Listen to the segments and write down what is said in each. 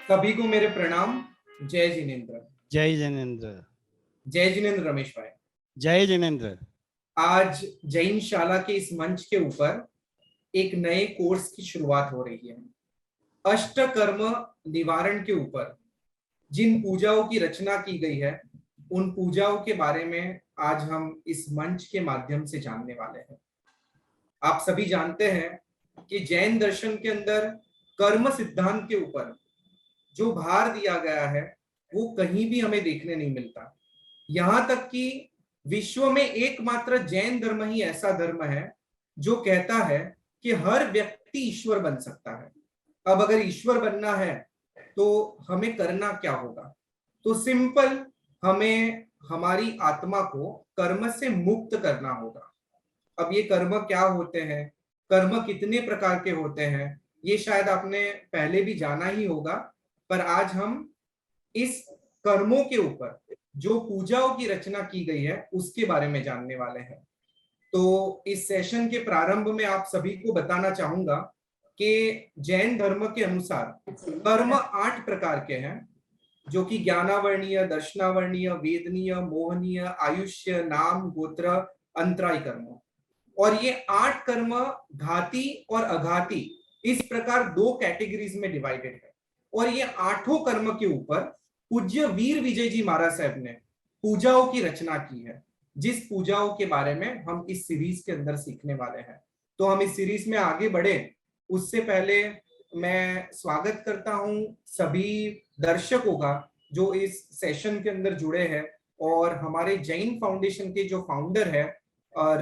सभी को मेरे प्रणाम। जय जिनेन्द्र। जय जिनेन्द्र। जय जिनेन्द्र रमेश भाई। जय जिनेन्द्र। आज जैन शाला के इस मंच के ऊपर एक नए कोर्स की शुरुआत हो रही है। अष्टकर्म निवारण के ऊपर जिन पूजाओं की रचना की गई है, उन पूजाओं के बारे में आज हम इस मंच के माध्यम से जानने वाले हैं। आप सभी जानते हैं कि जैन दर्शन के अंदर कर्म सिद्धांत के ऊपर जो भार दिया गया है वो कहीं भी हमें देखने नहीं मिलता। यहां तक कि विश्व में एकमात्र जैन धर्म ही ऐसा धर्म है जो कहता है कि हर व्यक्ति ईश्वर बन सकता है। अब अगर ईश्वर बनना है तो हमें करना क्या होगा? तो सिंपल, हमें हमारी आत्मा को कर्म से मुक्त करना होगा। अब ये कर्म क्या होते हैं, कर्म कितने प्रकार के होते हैं, ये शायद आपने पहले भी जाना ही होगा, पर आज हम इस कर्मों के ऊपर जो पूजाओं की रचना की गई है उसके बारे में जानने वाले हैं। तो इस सेशन के प्रारंभ में आप सभी को बताना चाहूंगा कि जैन धर्म के अनुसार कर्म 8 प्रकार के हैं, जो कि ज्ञानावर्णीय, दर्शनावर्णीय, वेदनीय, मोहनीय, आयुष्य, नाम, गोत्र, अंतराय कर्म। और ये 8 कर्म घाती और अघाती इस प्रकार 2 कैटेगरीज में डिवाइडेड है। और ये 8 कर्म के ऊपर पूज्य वीर विजय जी महाराज साहब ने पूजाओं की रचना की है, जिस पूजाओं के बारे में हम इस सीरीज के अंदर सीखने वाले हैं। तो हम इस सीरीज में आगे बढ़े उससे पहले मैं स्वागत करता हूं सभी दर्शकों का जो इस सेशन के अंदर जुड़े हैं। और हमारे जैन फाउंडेशन के जो फाउंडर है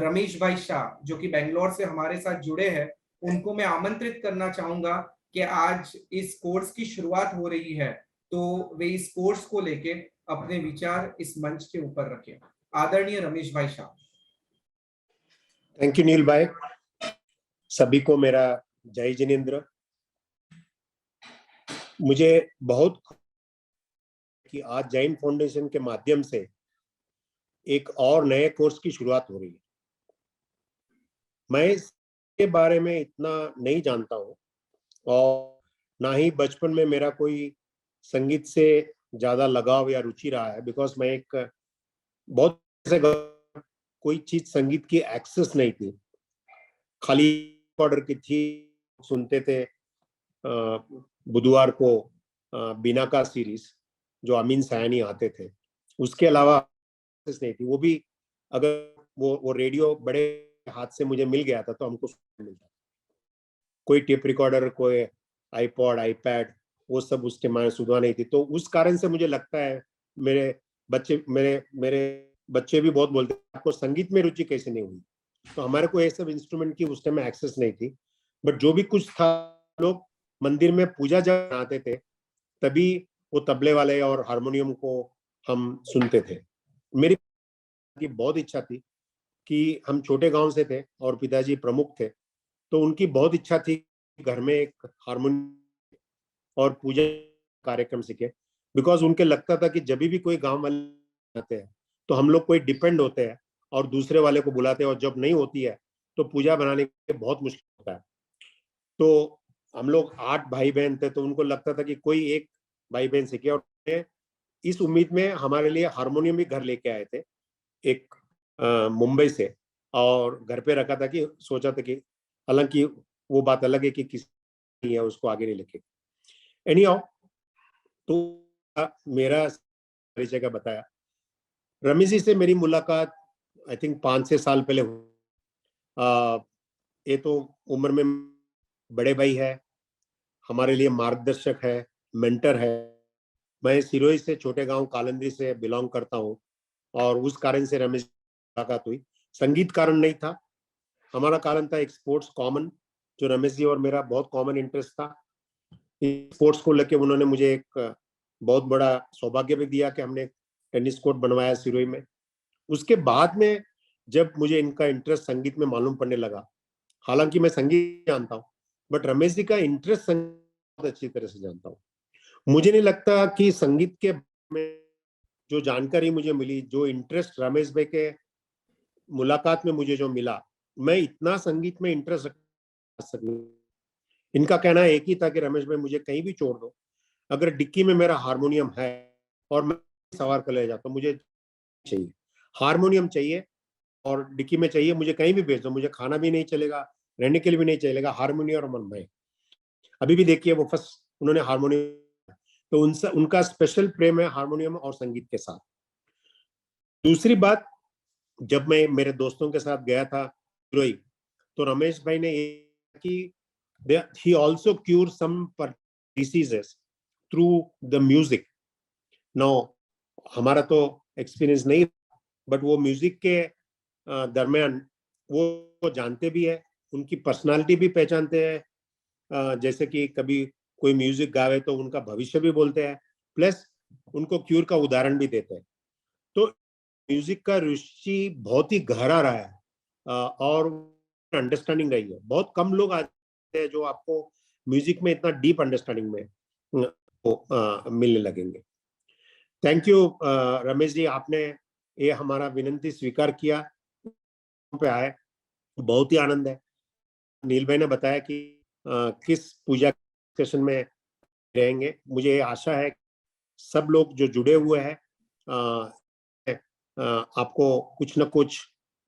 रमेश भाई शाह, जो कि बेंगलोर से हमारे साथ जुड़े हैं, उनको मैं आमंत्रित करना चाहूंगा कि आज इस कोर्स की शुरुआत हो रही है तो वे इस कोर्स को लेके अपने विचार इस मंच के ऊपर रखें। आदरणीय रमेश भाई शाह। थैंक यू नील भाई। सभी को मेरा जय जिनेन्द्र। मुझे बहुत कि आज जैन फाउंडेशन के माध्यम से एक और नए कोर्स की शुरुआत हो रही है। मैं इसके बारे में इतना नहीं जानता हूँ और ना ही बचपन में मेरा कोई संगीत से ज्यादा लगाव या रुचि रहा है, बिकॉज मैं एक बहुत से कोई चीज संगीत की एक्सेस नहीं थी, खाली ऑर्डर की थी, सुनते थे। बुधवार को बीना का सीरीज जो अमीन सयानी आते थे, उसके अलावा नहीं थी। वो भी अगर वो रेडियो बड़े हाथ से मुझे मिल गया था तो हमको मिलता, कोई टेप रिकॉर्डर, कोई आईपॉड, आईपैड, वो सब उसके मायने सुधा नहीं थी। तो उस कारण से मुझे लगता है मेरे बच्चे भी बहुत बोलते हैं आपको संगीत में रुचि कैसे नहीं हुई। तो हमारे को ये सब इंस्ट्रूमेंट की उस टाइम में एक्सेस नहीं थी, बट जो भी कुछ था, लोग मंदिर में पूजा जब आते थे तभी वो तबले वाले और हारमोनियम को हम सुनते थे। मेरी बहुत इच्छा थी कि हम छोटे गांव से थे और पिताजी प्रमुख थे, तो उनकी बहुत इच्छा थी घर में एक हारमोनियम और पूजा कार्यक्रम सीखे, बिकॉज उनके लगता था कि जब भी कोई गांव वाले आते हैं तो हम लोग कोई डिपेंड होते हैं और दूसरे वाले को बुलाते हैं, और जब नहीं होती है तो पूजा बनाने के बहुत मुश्किल होता है। तो हम लोग 8 भाई बहन थे, तो उनको लगता था कि कोई एक भाई बहन सीखे, और इस उम्मीद में हमारे लिए हारमोनियम भी घर लेके आए थे एक मुंबई से, और घर पे रखा था कि सोचा था कि, हालांकि वो बात अलग है कि किसी है उसको आगे नहीं लेके। एनीहाउ, तो मेरा परिचय का बताया, रमेश जी से मेरी मुलाकात आई थिंक 5-6 साल पहले हुई। ये तो उम्र में बड़े भाई है, हमारे लिए मार्गदर्शक है, मेंटर है। मैं सिरोही से, छोटे गांव कालंदी से बिलोंग करता हूँ, और उस कारण से रमेश मुलाकात हुई। संगीत कारण नहीं था, हमारा कारण था एक स्पोर्ट्स कॉमन, जो रमेश जी और मेरा बहुत कॉमन इंटरेस्ट था। स्पोर्ट्स को लेके उन्होंने मुझे एक बहुत बड़ा सौभाग्य भी दिया कि हमने टेनिस कोर्ट बनवाया सिरोही में। उसके बाद में जब मुझे इनका इंटरेस्ट संगीत में मालूम पड़ने लगा, हालांकि मैं संगीत जानता हूँ, बट रमेश जी का इंटरेस्ट संगीत बहुत अच्छी तरह से जानता हूँ। मुझे नहीं लगता कि संगीत के में जो जानकारी मुझे मिली, जो इंटरेस्ट रमेश भाई के मुलाकात में मुझे जो मिला, मैं इतना संगीत में इंटरेस्ट रख सकूं। इनका कहना एक ही था कि रमेश भाई मुझे कहीं भी छोड़ दो, अगर डिक्की में मेरा हारमोनियम है और मैं सवार कर ले जाता हूँ, मुझे चाहिए हारमोनियम चाहिए और डिक्की में चाहिए, मुझे कहीं भी भेज दो, मुझे खाना भी नहीं चलेगा, रहने के लिए भी नहीं चलेगा, हारमोनियम और मन में। अभी भी देखिए वो फर्स्ट उन्होंने हारमोनियम, तो उनका स्पेशल प्रेम है हारमोनियम और संगीत के साथ। दूसरी बात, जब मैं मेरे दोस्तों के साथ गया था सिरोही, तो रमेश भाई ने कि he also cure some diseases through the music. Now हमारा तो एक्सपीरियंस नहीं, बट वो म्यूजिक के दरमियान वो जानते भी है, उनकी पर्सनालिटी भी पहचानते हैं, जैसे कि कभी कोई म्यूजिक गावे तो उनका भविष्य भी बोलते हैं, प्लस उनको क्यूर का उदाहरण भी देते हैं। तो म्यूजिक का रुचि बहुत ही गहरा रहा है और अंडरस्टैंडिंग रही है। बहुत कम लोग आते हैं जो आपको म्यूजिक में इतना डीप अंडरस्टैंडिंग में मिलने लगेंगे। थैंक यू रमेश जी, आपने ये हमारा विनंती स्वीकार किया, पे आए, बहुत ही आनंद है। नील भाई ने बताया कि किस पूजा सेशन में रहेंगे। मुझे ये आशा है सब लोग जो जुड़े हुए हैं आपको कुछ न कुछ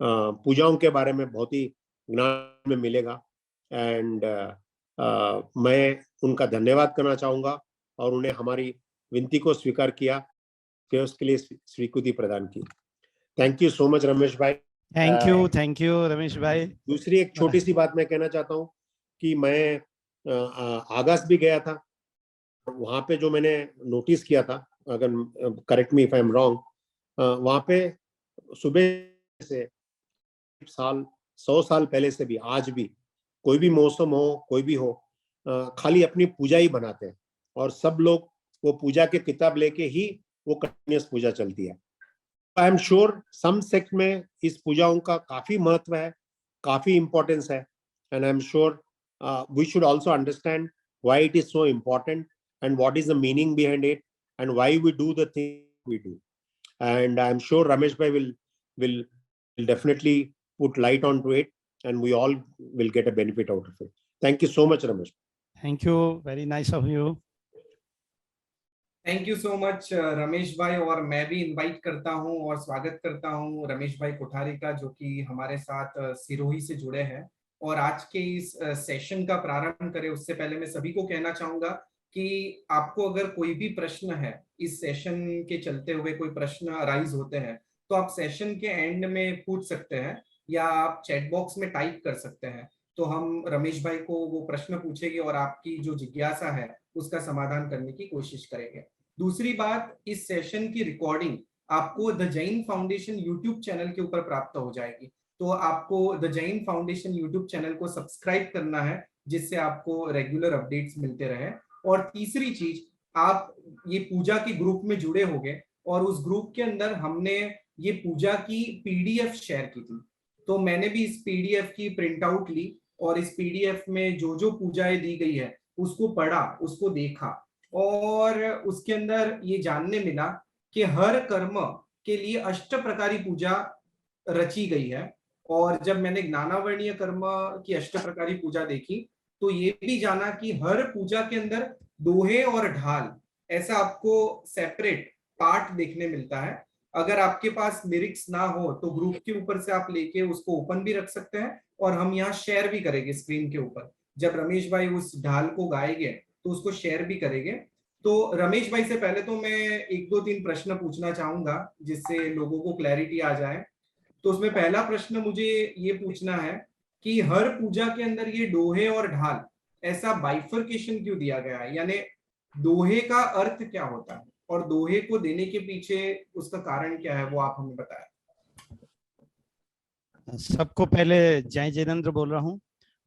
पूजाओं के बारे में बहुत ही ज्ञान में मिलेगा। एंड मैं उनका धन्यवाद करना चाहूंगा और उन्हें हमारी विनती को स्वीकार किया कि उसके लिए स्वीकृति प्रदान की। Thank you so much Ramesh bhai. Thank you Ramesh भाई। दूसरी एक छोटी सी बात मैं कहना चाहता हूँ कि मैं अगस्त भी गया था, वहां पे जो मैंने नोटिस किया था, अगर correct me if I am wrong, वहां पे सुबह से 100 साल पहले से भी आज भी कोई भी मौसम हो, कोई भी हो, खाली अपनी पूजा ही बनाते हैं और सब लोग वो पूजा के किताब लेके ही वो कंटिन्यूअस पूजा चलती है। I am sure some sect में इस पूजाओं का काफी महत्व है, काफी इंपॉर्टेंस है, and I am sure we should also understand why it is so important and what is the meaning behind it and why we do the thing we do. And I'm sure Ramesh bhai will definitely put light onto it, and we all will get a benefit out of it. Thank you so much, Ramesh. Thank you, very nice of you. Thank you so much Ramesh भाई। और मैं भी invite करता हूं और स्वागत करता हूं रमेश भाई कोठारी का, जो कि हमारे साथ सिरोही से जुड़े हैं। और आज के इस सेशन का प्रारंभ करें उससे पहले मैं सभी को कहना चाहूंगा कि आपको अगर कोई भी प्रश्न है, इस सेशन के चलते हुए कोई प्रश्न अराइज होते हैं, तो आप सेशन के एंड में पूछ सकते हैं या आप चैट बॉक्स में टाइप कर सकते हैं। तो हम रमेश भाई को वो प्रश्न पूछेंगे और आपकी जो जिज्ञासा है उसका समाधान करने की कोशिश करेंगे। दूसरी बात, इस सेशन की रिकॉर्डिंग आपको the Jain foundation YouTube channel के ऊपर प्राप्त हो जाएगी। तो आपको the Jain foundation YouTube channel को सब्सक्राइब करना है, जिससे आपको रेगुलर अपडेट्स मिलते रहे। और तीसरी चीज, आप ये पूजा के ग्रुप में जुड़े होंगे और उस ग्रुप के अंदर हमने ये पूजा की पीडीएफ शेयर की थी। तो मैंने भी इस पीडीएफ की प्रिंट आउट ली और इस पीडीएफ में जो जो पूजाएं दी गई है उसको पढ़ा, उसको देखा, और उसके अंदर ये जानने मिला कि हर कर्म के लिए अष्ट प्रकारी पूजा रची गई है। और जब मैंने ज्ञानावर्णीय कर्म की अष्ट प्रकारी पूजा देखी तो ये भी जाना कि हर पूजा के अंदर दोहे और ढाल ऐसा आपको सेपरेट पार्ट देखने मिलता है। अगर आपके पास लिरिक्स ना हो तो ग्रुप के ऊपर से आप लेके उसको ओपन भी रख सकते हैं और हम यहाँ शेयर भी करेंगे स्क्रीन के ऊपर। जब रमेश भाई उस ढाल को गाएंगे तो उसको शेयर भी करेंगे। तो रमेश भाई से पहले तो मैं 1-2-3 प्रश्न पूछना चाहूंगा जिससे लोगों को क्लैरिटी आ जाए। तो उसमें पहला प्रश्न मुझे ये पूछना है कि हर पूजा के अंदर ये दोहे और ढाल ऐसा बाइफर्केशन क्यों दिया गया है, यानी दोहे का अर्थ क्या होता है और दोहे को देने के पीछे उसका कारण क्या है, वो आप हमें बताएं। सबको पहले जय जिनेंद्र बोल रहा हूँ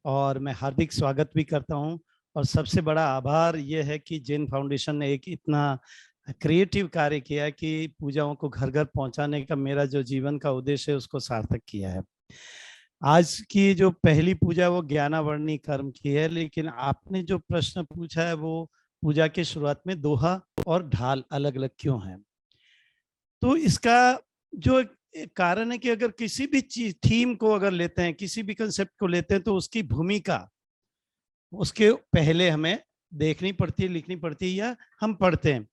और मैं हार्दिक स्वागत भी करता हूँ। और सबसे बड़ा आभार ये है कि जैन फाउंडेशन ने एक इतना क्रिएटिव कार्य किया कि पूजाओं को घर घर पहुंचाने का मेरा जो जीवन का उद्देश्य है उसको सार्थक किया है। आज की जो पहली पूजा वो ज्ञानावर्णी कर्म की है, लेकिन आपने जो प्रश्न पूछा है वो पूजा की शुरुआत में दोहा और ढाल अलग अलग क्यों है। तो इसका जो कारण है कि अगर किसी भी चीज थीम को अगर लेते हैं, किसी भी कंसेप्ट को लेते हैं, तो उसकी भूमिका उसके पहले हमें देखनी पड़ती है, लिखनी पड़ती है या हम पढ़ते हैं।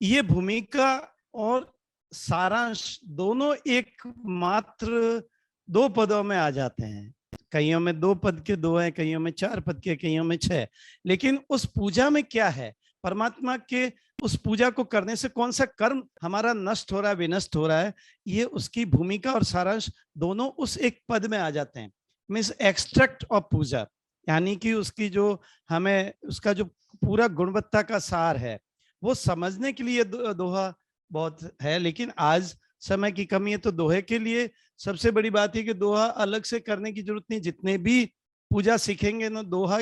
ये भूमिका और सारांश दोनों एक मात्र 2 पदों में आ जाते हैं। कईयों में 2 पद के 2 हैं, कईयों में 4 पद के, कईयों में 6। लेकिन उस पूजा में क्या है, परमात्मा के उस पूजा को करने से कौन सा कर्म हमारा नष्ट हो रहा है, विनष्ट हो रहा है, ये उसकी भूमिका और सारांश दोनों उस एक पद में आ जाते हैं। मीन्स एक्सट्रैक्ट ऑफ पूजा, यानी कि उसकी जो हमें उसका जो पूरा गुणवत्ता का सार है वो समझने के लिए दोहा बहुत है। लेकिन आज समय की कमी है, तो दोहे के लिए सबसे बड़ी बात है कि दोहा अलग से करने की जरूरत नहीं। जितने भी पूजा सीखेंगे ना, दोहा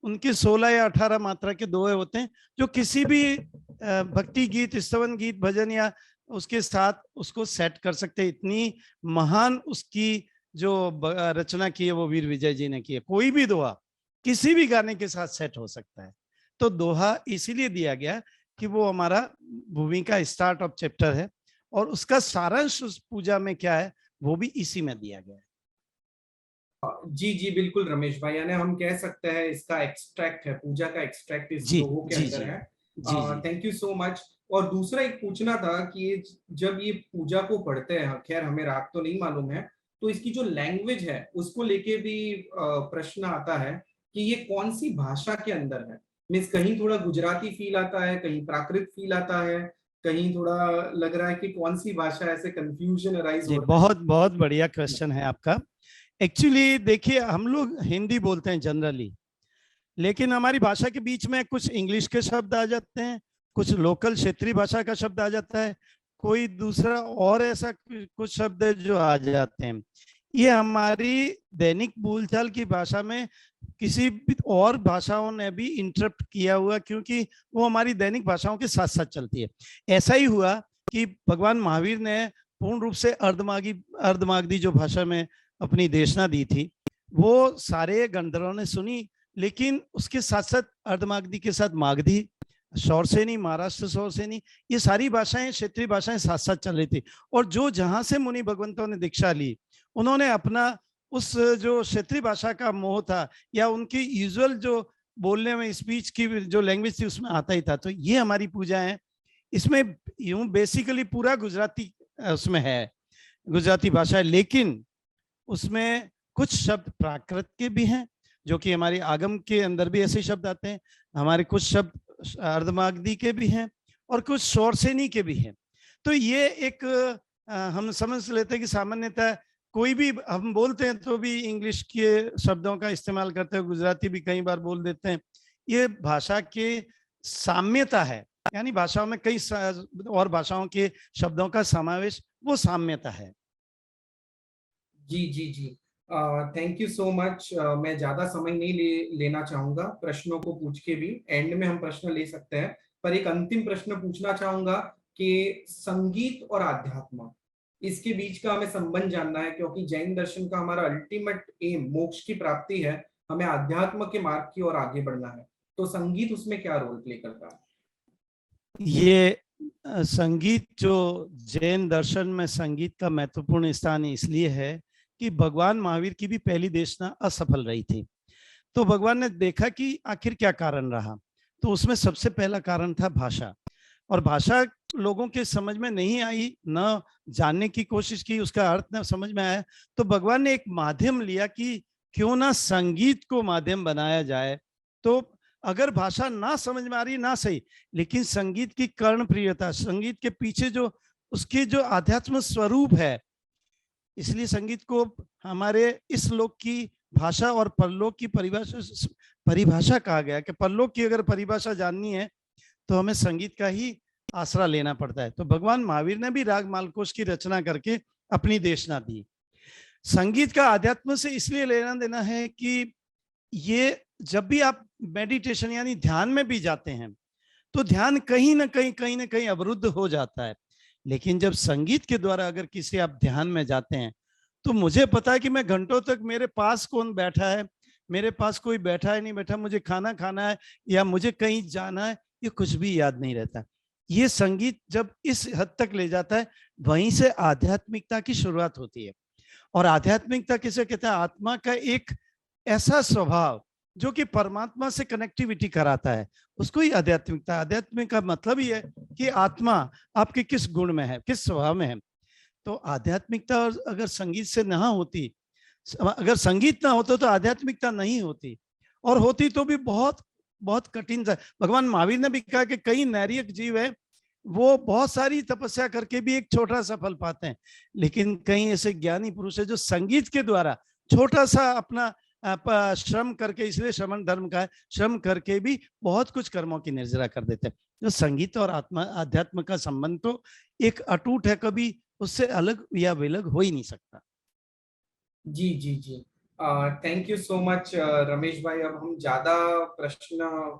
उनके 16 या 18 मात्रा के दोहे होते हैं, जो किसी भी भक्ति गीत, स्तवन गीत, भजन या उसके साथ उसको सेट कर सकते हैं। इतनी महान उसकी जो रचना की है वो वीर विजय जी ने की है। कोई भी दोहा किसी भी गाने के साथ सेट हो सकता है। तो दोहा इसीलिए दिया गया कि वो हमारा भूमिका स्टार्ट ऑफ चैप्टर है, और उसका सारांश उस पूजा में क्या है वो भी इसी में दिया गया है। जी जी बिल्कुल रमेश भाई, यानी हम कह सकते हैं इसका एक्सट्रैक्ट है, पूजा का एक्सट्रैक्ट इस जी दोहों के जी अंदर जी है। जी जी थैंक यू सो मच। और दूसरा एक पूछना था कि जब ये पूजा को पढ़ते हैं, खैर हमें राग तो नहीं मालूम है, तो इसकी जो लैंग्वेज है उसको लेके भी प्रश्न आता है कि ये कौन सी भाषा के अंदर है। मीन्स कहीं थोड़ा गुजराती फील आता है, कहीं प्राकृत फील आता है, कहीं थोड़ा लग रहा है कि कौन सी भाषा, ऐसे कंफ्यूजन अराइज जी। हो रहा बहुत बहुत बढ़िया क्वेश्चन है आपका। एक्चुअली देखिए, हम लोग हिंदी बोलते हैं जनरली, लेकिन हमारी भाषा के बीच में कुछ इंग्लिश के शब्द आ जाते हैं, कुछ लोकल क्षेत्रीय भाषा का शब्द आ जाता है, कोई दूसरा और ऐसा कुछ शब्द है जो आ जाते हैं। ये हमारी दैनिक बोलचाल की भाषा में किसी भी और भाषाओं ने भी इंटरप्ट किया हुआ, क्योंकि वो हमारी दैनिक भाषाओं के साथ साथ चलती है। ऐसा ही हुआ कि भगवान महावीर ने पूर्ण रूप से अर्धमागधी जो भाषा में अपनी देशना दी थी, वो सारे गंधर्वों ने सुनी, लेकिन उसके साथ साथ अर्धमागधी के साथ मागधी, शौरसेनी, महाराष्ट्र शौरसेनी, ये सारी भाषाएं, क्षेत्रीय भाषाएं साथ साथ चल रही थी। और जो जहां से मुनि भगवंतों ने दीक्षा ली, उन्होंने अपना उस जो क्षेत्रीय भाषा का मोह था या उनकी यूजुअल जो बोलने में स्पीच की जो लैंग्वेज थी उसमें आता ही था। तो ये हमारी पूजा है, इसमें यूं बेसिकली पूरा गुजराती उसमें है, गुजराती भाषा है, लेकिन उसमें कुछ शब्द प्राकृत के भी हैं, जो कि हमारे आगम के अंदर भी ऐसे शब्द आते हैं। हमारे कुछ शब्द अर्धमागधी के भी हैं और कुछ शौरसेनी के भी हैं। तो ये एक हम समझ लेते हैं कि सामान्यतः कोई भी हम बोलते हैं तो भी इंग्लिश के शब्दों का इस्तेमाल करते हैं, गुजराती भी कई बार बोल देते हैं। ये भाषा के साम्यता है, यानी भाषाओं में कई और भाषाओं के शब्दों का समावेश, वो साम्यता है। जी जी जी, थैंक यू सो मच। मैं ज्यादा समय नहीं लेना चाहूंगा, प्रश्नों को पूछ के भी एंड में हम प्रश्न ले सकते हैं, पर एक अंतिम प्रश्न पूछना चाहूंगा कि संगीत और आध्यात्म, इसके बीच का हमें संबंध जानना है, क्योंकि जैन दर्शन का हमारा अल्टीमेट एम मोक्ष की प्राप्ति है, हमें आध्यात्म के मार्ग की ओर आगे बढ़ना है। तो संगीत उसमें क्या रोल प्ले करता है? ये संगीत जो जैन दर्शन में संगीत का महत्वपूर्ण स्थान इसलिए है कि भगवान महावीर की भी पहली देशना असफल रही थी। तो भगवान ने देखा कि आखिर क्या कारण रहा, तो उसमें सबसे पहला कारण था भाषा। और भाषा लोगों के समझ में नहीं आई, न जानने की कोशिश की, उसका अर्थ न समझ में आया। तो भगवान ने एक माध्यम लिया कि क्यों ना संगीत को माध्यम बनाया जाए। तो अगर भाषा ना समझ में आ रही ना सही, लेकिन संगीत की कर्णप्रियता, संगीत के पीछे जो उसके जो आध्यात्म स्वरूप है, इसलिए संगीत को हमारे इस लोक की भाषा और परलोक की परिभाषा कहा गया कि परलोक की अगर परिभाषा जाननी है तो हमें संगीत का ही आसरा लेना पड़ता है। तो भगवान महावीर ने भी राग मालकोष की रचना करके अपनी देशना दी। संगीत का आध्यात्म से इसलिए लेना देना है कि ये जब भी आप मेडिटेशन यानी ध्यान में भी जाते हैं तो ध्यान कहीं ना कहीं अवरुद्ध हो जाता है। लेकिन जब संगीत के द्वारा अगर किसी आप ध्यान में जाते हैं तो मुझे पता है कि मैं घंटों तक मेरे पास कौन बैठा है, मेरे पास कोई बैठा है नहीं बैठा, मुझे खाना खाना है या मुझे कहीं जाना है, ये कुछ भी याद नहीं रहता। ये संगीत जब इस हद तक ले जाता है, वहीं से आध्यात्मिकता की शुरुआत होती है। और आध्यात्मिकता किसे कहते हैं? आत्मा का एक ऐसा स्वभाव जो कि परमात्मा से कनेक्टिविटी कराता है, उसको ही आध्यात्मिकता। आध्यात्मिक का मतलब ही है कि आत्मा आपके किस गुण में है, किस स्वभाव में है। तो आध्यात्मिकता अगर संगीत से ना होती, अगर संगीत ना होता तो आध्यात्मिकता नहीं होती, और होती तो भी बहुत बहुत कठिन था। भगवान महावीर ने भी कहा कि कई नैरिक जीव है, वो बहुत सारी तपस्या करके भी एक छोटा सा फल पाते हैं, लेकिन कई ऐसे ज्ञानी पुरुष है जो संगीत के द्वारा छोटा सा अपना श्रम करके, इसलिए श्रवण धर्म का है, श्रम करके भी बहुत कुछ कर्मों की निर्जरा कर देते हैं। तो संगीत और आत्मा अध्यात्म का संबंध तो एक अटूट है, कभी उससे अलग या विलग हो ही नहीं सकता। जी जी जी, thank you so much Ramesh bhai. अब हम ज्यादा प्रश्न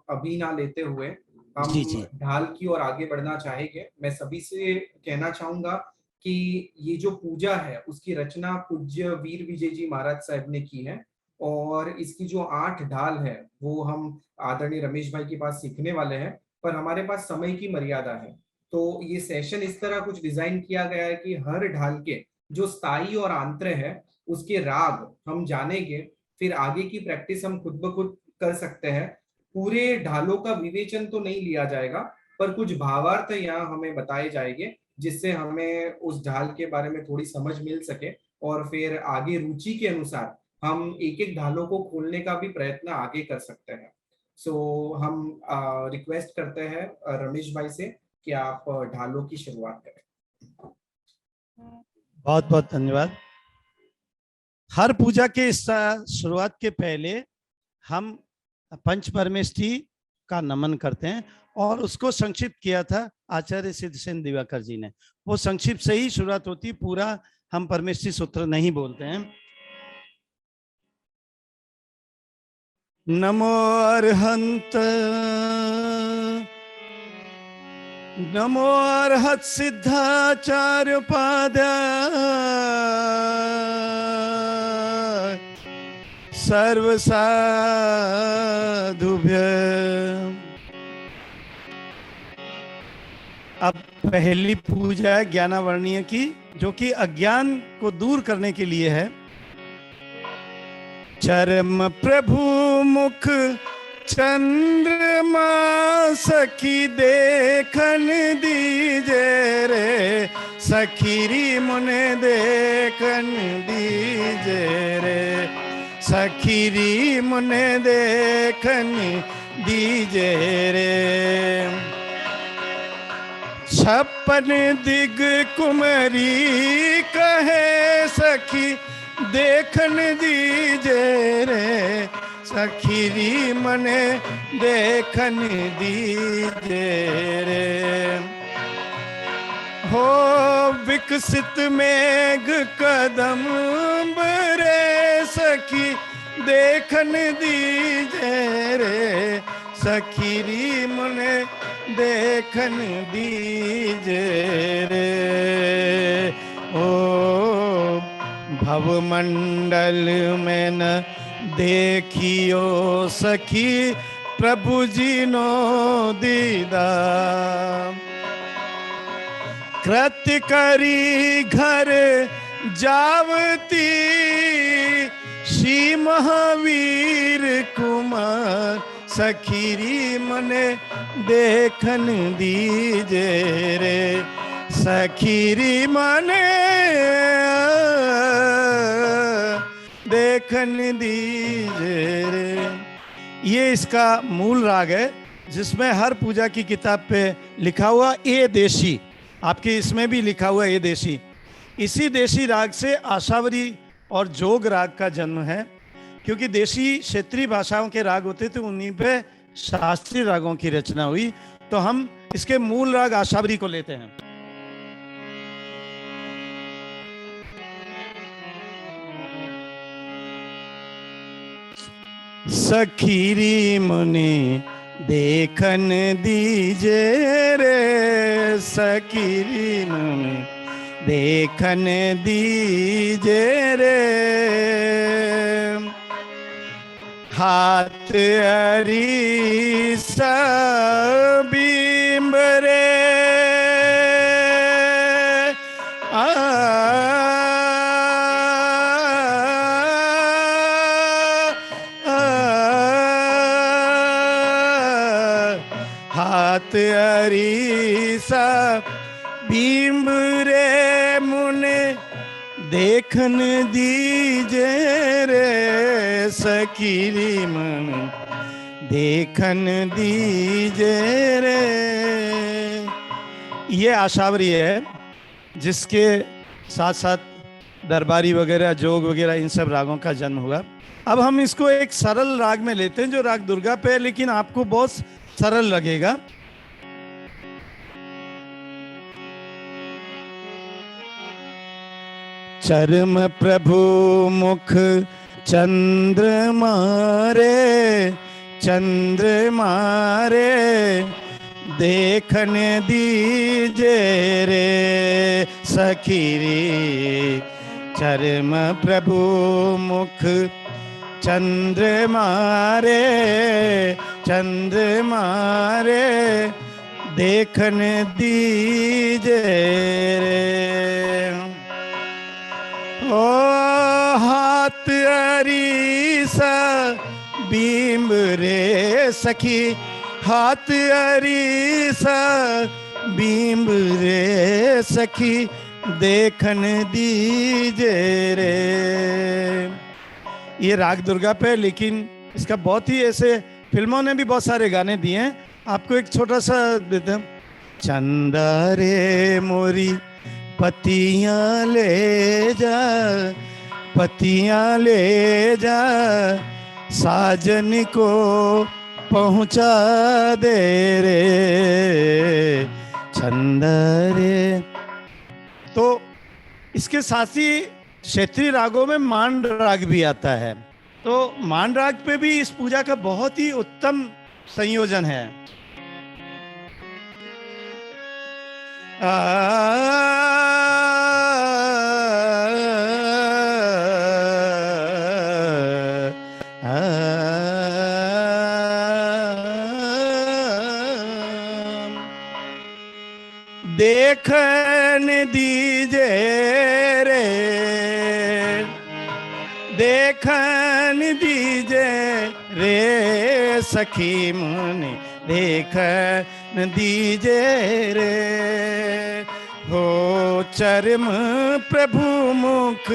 अभी ना लेते हुए हम जी जी ढाल की ओर आगे बढ़ना चाहेंगे। मैं सभी से कहना चाहूंगा कि ये जो पूजा है उसकी रचना पूज्य वीर विजय जी महाराज साहब ने की है, और इसकी जो 8 ढाल है वो हम आदरणीय रमेश भाई के पास सीखने वाले हैं, पर हमारे पास समय की मर्यादा है। तो ये सेशन इस तरह कुछ डिजाइन किया गया है कि हर ढाल के जो स्थाई और आंत्र है उसके राग हम जानेंगे, फिर आगे की प्रैक्टिस हम खुद ब खुद कर सकते हैं। पूरे ढालों का विवेचन तो नहीं लिया जाएगा, पर कुछ भावार्थ यहाँ हमें बताए जाएंगे, जिससे हमें उस ढाल के बारे में थोड़ी समझ मिल सके, और फिर आगे रुचि के अनुसार हम एक एक ढालों को खोलने का भी प्रयत्न आगे कर सकते हैं। सो हम रिक्वेस्ट करते हैं रमेश भाई से कि आप ढालों की शुरुआत करें। बहुत बहुत धन्यवाद। हर पूजा के शुरुआत के पहले हम पंच परमेष्ठी का नमन करते हैं, और उसको संक्षिप्त किया था आचार्य सिद्धसेन दिवाकर जी ने। वो संक्षिप्त से ही शुरुआत होती, पूरा हम परमेष्ठी सूत्र नहीं बोलते हैं। नमो अरहंत, नमो अरहत सिद्धाचार्य पादाय सर्व साधुभ्य। अब पहली पूजा है ज्ञानावर्णीय की, जो कि अज्ञान को दूर करने के लिए है। चरम प्रभु मुख चंद्रमा सखी देखन दीजे रे, सखीरी मुने देखन दीजे रे, सखीरी मुने देखन दीजे रे। छप्पन दिग कुमरी कहे सखी देखन दीजे रे, सखीरी मने देखन दीजे रे। हो विकसित मेघ कदम बरे, सखी देखन दीजे रे, सखीरी मने देखन दीजे रे। ओ भवमंडल में न देखियो सखी प्रभु जी नो दीदार, कृत्य करी घर जावती श्री महावीर कुमार, सखीरी मने देखन दीजे रे, सखीरी मने देखन दीजे रे। ये इसका मूल राग है, जिसमें हर पूजा की किताब पे लिखा हुआ ए देशी, आपके इसमें भी लिखा हुआ ए देशी। इसी देशी राग से आशावरी और जोग राग का जन्म है, क्योंकि देशी क्षेत्रीय भाषाओं के राग होते थे, उन्हीं पे शास्त्रीय रागों की रचना हुई। तो हम इसके मूल राग आशावरी को लेते हैं। सखीरी मुनि देखन दीजे रे, सखीरी मुनि देखन दीजे रे। हाथ अरी सबीम्बरे हाथ अरीसा बिंब रे मुने देखन दीजे रे सखीरी मन देखन दीजे रे। ये आशावरी है जिसके साथ साथ दरबारी वगैरह जोग वगैरह इन सब रागों का जन्म हुआ। अब हम इसको एक सरल राग में लेते हैं जो राग दुर्गा पे है, लेकिन आपको बहुत सरल लगेगा। चरम प्रभु मुख चंद्रमा रे, चंद्रमा रे देखन दीजे रे सखीरी। चरम प्रभु मुख चंद्रमा रे, चंद्रमा रे देखन दीजे रे। ओ हाथ अरीसा बिंब रे सखी, हाथ अरीसा बिंब रे सखी देखन दीजे रे। ये राग दुर्गा पे, लेकिन इसका बहुत ही ऐसे फिल्मों ने भी बहुत सारे गाने दिए हैं। आपको एक छोटा सा देते हैं। चंदा रे मोरी पतियां ले जा, पतियां ले जा साजन को पहुंचा दे रे चंदा रे। तो इसके साथ ही क्षेत्रीय रागों में मांड राग भी आता है। तो मांड राग पे भी इस पूजा का बहुत ही उत्तम संयोजन है। देखन दीजे रे, देखन दीजे रे सखी मुनि देखन दीजे रे। हो चरम प्रभु मुख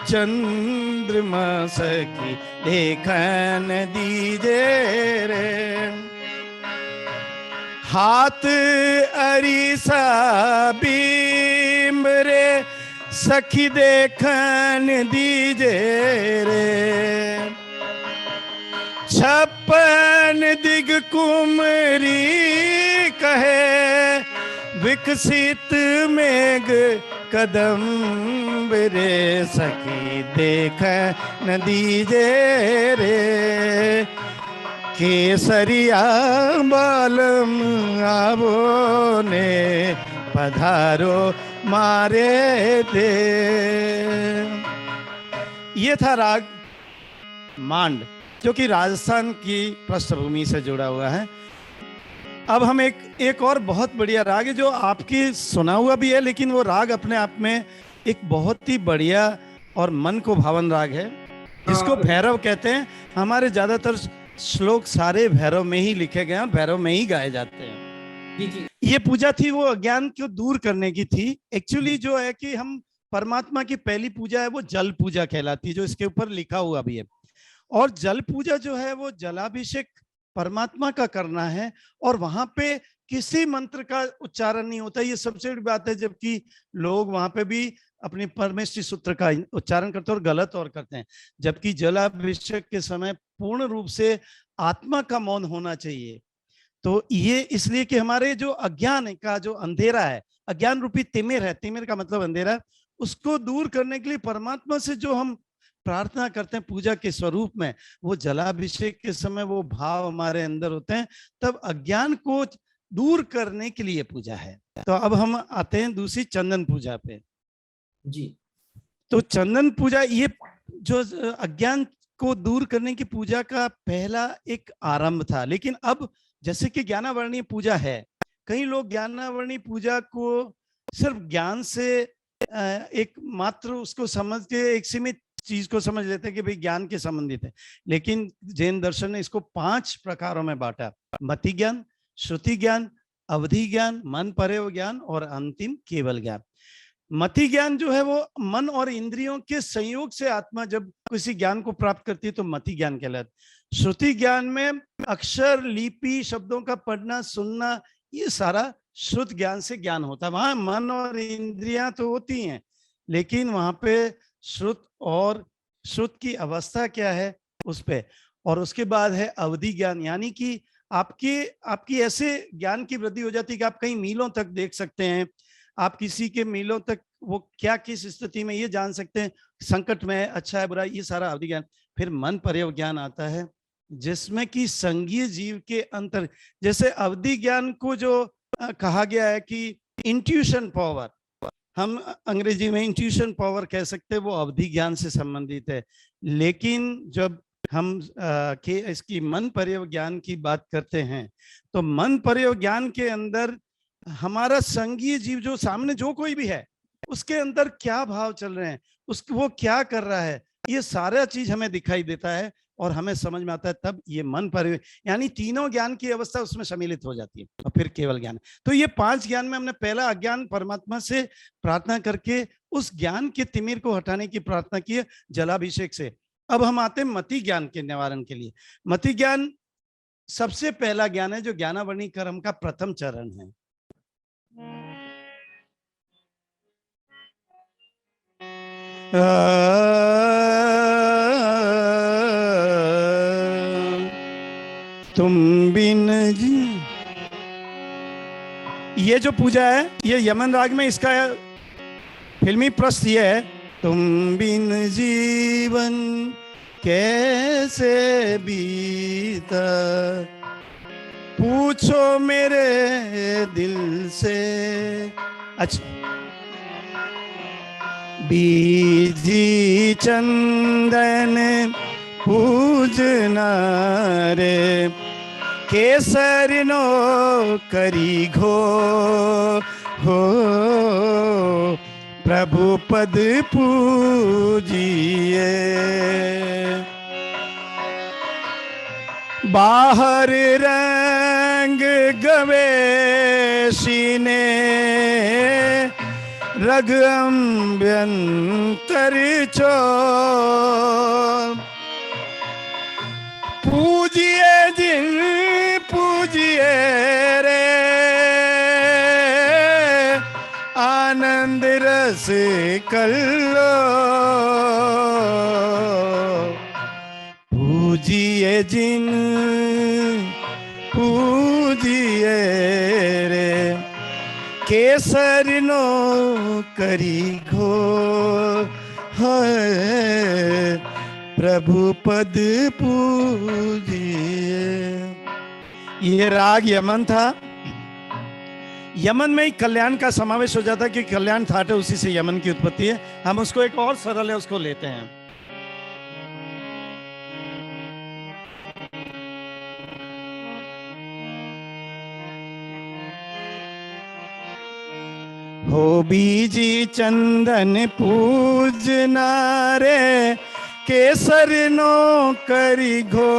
चंद्रमा सखी देखन दीजे रे। हाथ अरीसा बिंब रे सखी देखन दीजे रे। छप्पन दिग कुमरी कहे विकसित मेघ कदम रे सखी देखन दीजे रे। केसरिया बालम आवो ने पधारो मारे दे। ये था राग मांड जो कि राजस्थान की पृष्ठभूमि से जुड़ा हुआ है। अब हम एक और बहुत बढ़िया राग है जो आपकी सुना हुआ भी है, लेकिन वो राग अपने आप में एक बहुत ही बढ़िया और मन को भावन राग है जिसको भैरव कहते हैं। हमारे ज्यादातर श्लोक सारे भैरव में ही लिखे गए हैं, भैरव में ही गाए जाते हैं। ये पूजा थी वो अज्ञान को दूर करने की थी। एक्चुअली जो है कि हम परमात्मा की पहली पूजा है वो जल पूजा कहलाती है, जो इसके ऊपर लिखा हुआ भी है। और जल पूजा जो है वो जलाभिषेक परमात्मा का करना है और वहां पे किसी मंत्र का उच्चारण नहीं होता। ये सबसे बड़ी बात है, जबकि लोग वहां पे भी अपने परमेष्ठी सूत्र का उच्चारण करते हैं और गलत और करते हैं। जबकि जलाभिषेक के समय पूर्ण रूप से आत्मा का मौन होना चाहिए। तो ये इसलिए कि हमारे जो अज्ञान का जो अंधेरा है, अज्ञान रूपी तिमिर है, तिमिर का मतलब अंधेरा, उसको दूर करने के लिए परमात्मा से जो हम प्रार्थना करते हैं पूजा के स्वरूप में, वो जलाभिषेक के समय वो भाव हमारे अंदर होते हैं, तब अज्ञान को दूर करने के लिए पूजा है। तो अब हम आते हैं दूसरी चंदन पूजा पे जी। तो चंदन पूजा ये जो अज्ञान को दूर करने की पूजा का पहला एक आरंभ था। लेकिन अब जैसे कि ज्ञानावर्णीय पूजा है, कई लोग ज्ञानावर्णीय पूजा को सिर्फ ज्ञान से एक मात्र उसको समझ के एक सीमित चीज को समझ लेते हैं कि भाई ज्ञान के संबंधित है। लेकिन जैन दर्शन ने इसको 5 प्रकारों में बांटा: मति ज्ञान, श्रुति ज्ञान, अवधि ज्ञान, मन पर्यव ज्ञान और अंतिम केवल ज्ञान। मति ज्ञान जो है वो मन और इंद्रियों के संयोग से आत्मा जब किसी ज्ञान को प्राप्त करती है तो मति ज्ञान कहलाता है। श्रुति ज्ञान में अक्षर, लिपि, शब्दों का पढ़ना, सुनना, ये सारा श्रुत ज्ञान से ज्ञान होता है। वहां मन और इंद्रियां तो होती हैं, लेकिन वहां पे श्रुत और श्रुत की अवस्था क्या है उस पे। और उसके बाद है अवधि ज्ञान, यानी कि आपकी ऐसे ज्ञान की वृद्धि हो जाती है कि आप कई मीलों तक देख सकते हैं, आप किसी के मीलों तक वो क्या किस स्थिति में ये जान सकते हैं, संकट में है, अच्छा है, बुरा है, ये सारा अवधि ज्ञान। फिर मन पर्यव ज्ञान आता है जिसमें कि संघीय जीव के अंतर, जैसे अवधि ज्ञान को जो कहा गया है कि इंट्यूशन पावर, हम अंग्रेजी में इंट्यूशन पावर कह सकते हैं, वो अवधि ज्ञान से संबंधित है। लेकिन जब हम इसकी मन पर्यव ज्ञान की बात करते हैं तो मन पर्यव ज्ञान के अंदर हमारा संघीय जीव जो सामने जो कोई भी है उसके अंदर क्या भाव चल रहे हैं, वो क्या कर रहा है, ये सारा चीज हमें दिखाई देता है और हमें समझ में आता है। तब ये मन पर्यव, यानी तीनों ज्ञान की अवस्था उसमें सम्मिलित हो जाती है और फिर केवल ज्ञान। तो ये 5 ज्ञान में हमने पहला अज्ञान परमात्मा से प्रार्थना करके उस ज्ञान के तिमिर को हटाने की प्रार्थना की है जलाभिषेक से। अब हम आते हैं मति ज्ञान के निवारण के लिए। मति ज्ञान सबसे पहला ज्ञान है जो ज्ञानावरणी कर्म का प्रथम चरण है। तुम बिन जी, ये जो पूजा है ये यमन राग में, इसका फिल्मी प्रस्त ये है, तुम बिन जीवन कैसे बीता, पूछो मेरे दिल से। अच्छा, बीजी चंदन पूजना रे, केसर नो करी घो हो, प्रभु पद पूजिए। बाहर रंग गवेशी ने, रग अम्भ्यंतर चो, पूजिए जिन पूजिए रे, आनंद रस कल्लो, पूजिए जिन पूजिए रे, केसर नो करी घो है, प्रभु पद पूजिए। ये राग यमन था। यमन में ही कल्याण का समावेश हो जाता है कि कल्याण थाट है, उसी से यमन की उत्पत्ति है। हम उसको एक और सरल है उसको लेते हैं। हो बीजी चंदन पूजना रे, केसर नो करी घो,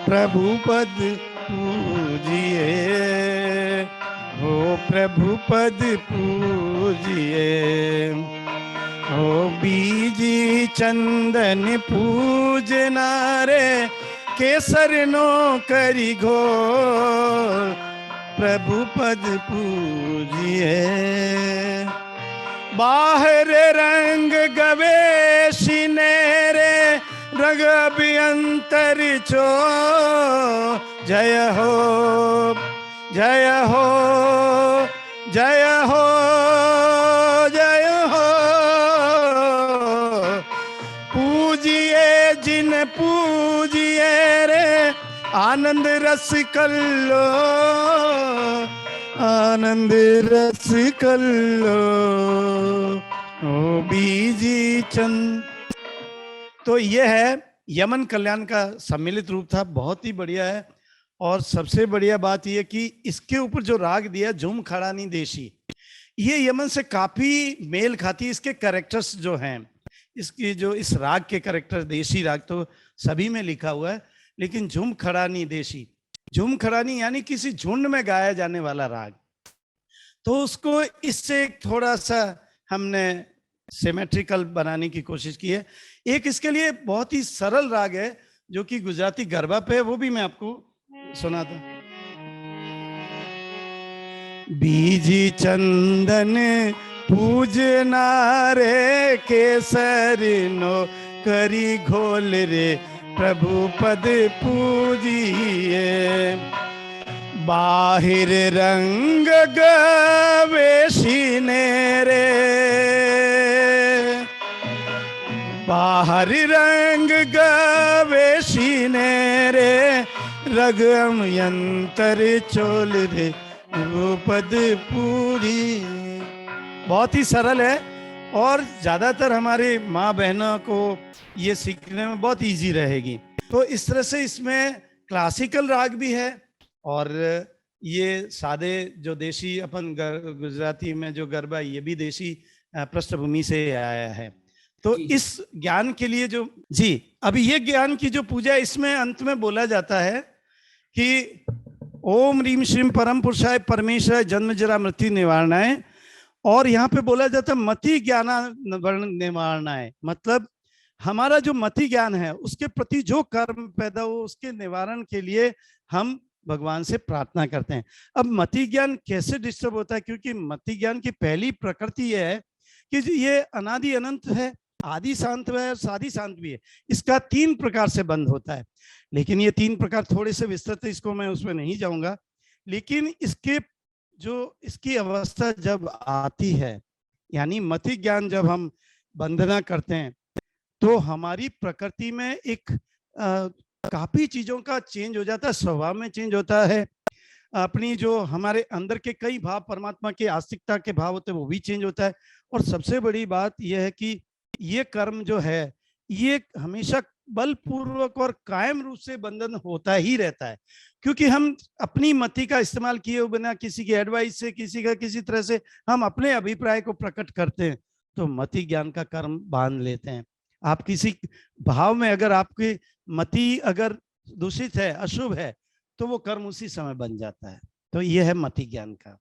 प्रभु पद पूजिए, हो प्रभु पद पूजिए। हो बीजी चंदन पूजना रे, केसर नो करी घो, प्रभु पद पूजिए। बाहर रंग गवेशी ने रे, रग अभ्यंतर चो, जय हो जय हो जय हो जय हो, पूजिए जिन पूजिए रे, आनंद रस कल्लो, आनंद रस कल्लो, ओ बीजी चंद। तो ये है यमन कल्याण का सम्मिलित रूप था, बहुत ही बढ़िया है। और सबसे बढ़िया बात यह कि इसके ऊपर जो राग दिया झुम खड़ानी देशी, ये यमन से काफी मेल खाती है। इसके कैरेक्टर्स जो हैं, इसकी जो इस राग के कैरेक्टर, देशी राग तो सभी में लिखा हुआ है, लेकिन झुम खड़ानी देशी झूम खरानी यानी किसी झुंड में गाया जाने वाला राग। तो उसको इससे थोड़ा सा हमने सिमेट्रिकल बनाने की कोशिश की है। एक इसके लिए बहुत ही सरल राग है जो कि गुजराती गरबा पे है, वो भी मैं आपको सुनाता हूं। बीजी चंदन पूजना रे केसरी नो करी घोल रे प्रभु पद पूजिए। बाहिर रंग गवेशी ने रे, बाहर रंग गवेशी ने रे रगम यंत्र चोल रे पद पूरी। बहुत ही सरल है और ज्यादातर हमारे माँ बहनों को ये सीखने में बहुत इजी रहेगी। तो इस तरह से इसमें क्लासिकल राग भी है और ये सादे जो देशी अपन गुजराती में जो गरबा, ये भी देशी पृष्ठभूमि से आया है। तो इस ज्ञान के लिए जो जी अभी ये ज्ञान की जो पूजा, इसमें अंत में बोला जाता है कि ओम रीम श्रीम परम पुरुषाय परमेश्वराय जन्म जरा मृत्यु निवारणाय। और यहाँ पे बोला जाता है मति ज्ञाना निवारणाय, मतलब हमारा जो मति ज्ञान है उसके प्रति जो कर्म पैदा हो उसके निवारण के लिए हम भगवान से प्रार्थना करते हैं। अब मति ज्ञान कैसे डिस्टर्ब होता है, क्योंकि मति ज्ञान की पहली प्रकृति यह है कि ये अनादि अनंत है, आदि शांत है और सादि शांत भी है। इसका 3 प्रकार से बंद होता है, लेकिन ये 3 प्रकार थोड़े से विस्तृत, इसको मैं उसमें नहीं जाऊंगा। लेकिन इसके जो इसकी अवस्था जब आती है, यानी मति ज्ञान जब हम वंदना करते हैं, तो हमारी प्रकृति में एक काफी चीजों का चेंज हो जाता है, स्वभाव में चेंज होता है। अपनी जो हमारे अंदर के कई भाव, परमात्मा के आस्तिकता के भाव होते हैं, वो भी चेंज होता है। और सबसे बड़ी बात यह है कि ये कर्म जो है ये हमेशा बलपूर्वक और कायम रूप से बंधन होता ही रहता है, क्योंकि हम अपनी मति का इस्तेमाल किए बिना, किसी की एडवाइस से, किसी तरह से हम अपने अभिप्राय को प्रकट करते हैं, तो मति ज्ञान का कर्म बांध लेते हैं। आप किसी भाव में अगर आपकी मति अगर दूषित है, अशुभ है, तो वो कर्म उसी समय बन जाता है। तो ये है मति ज्ञान का।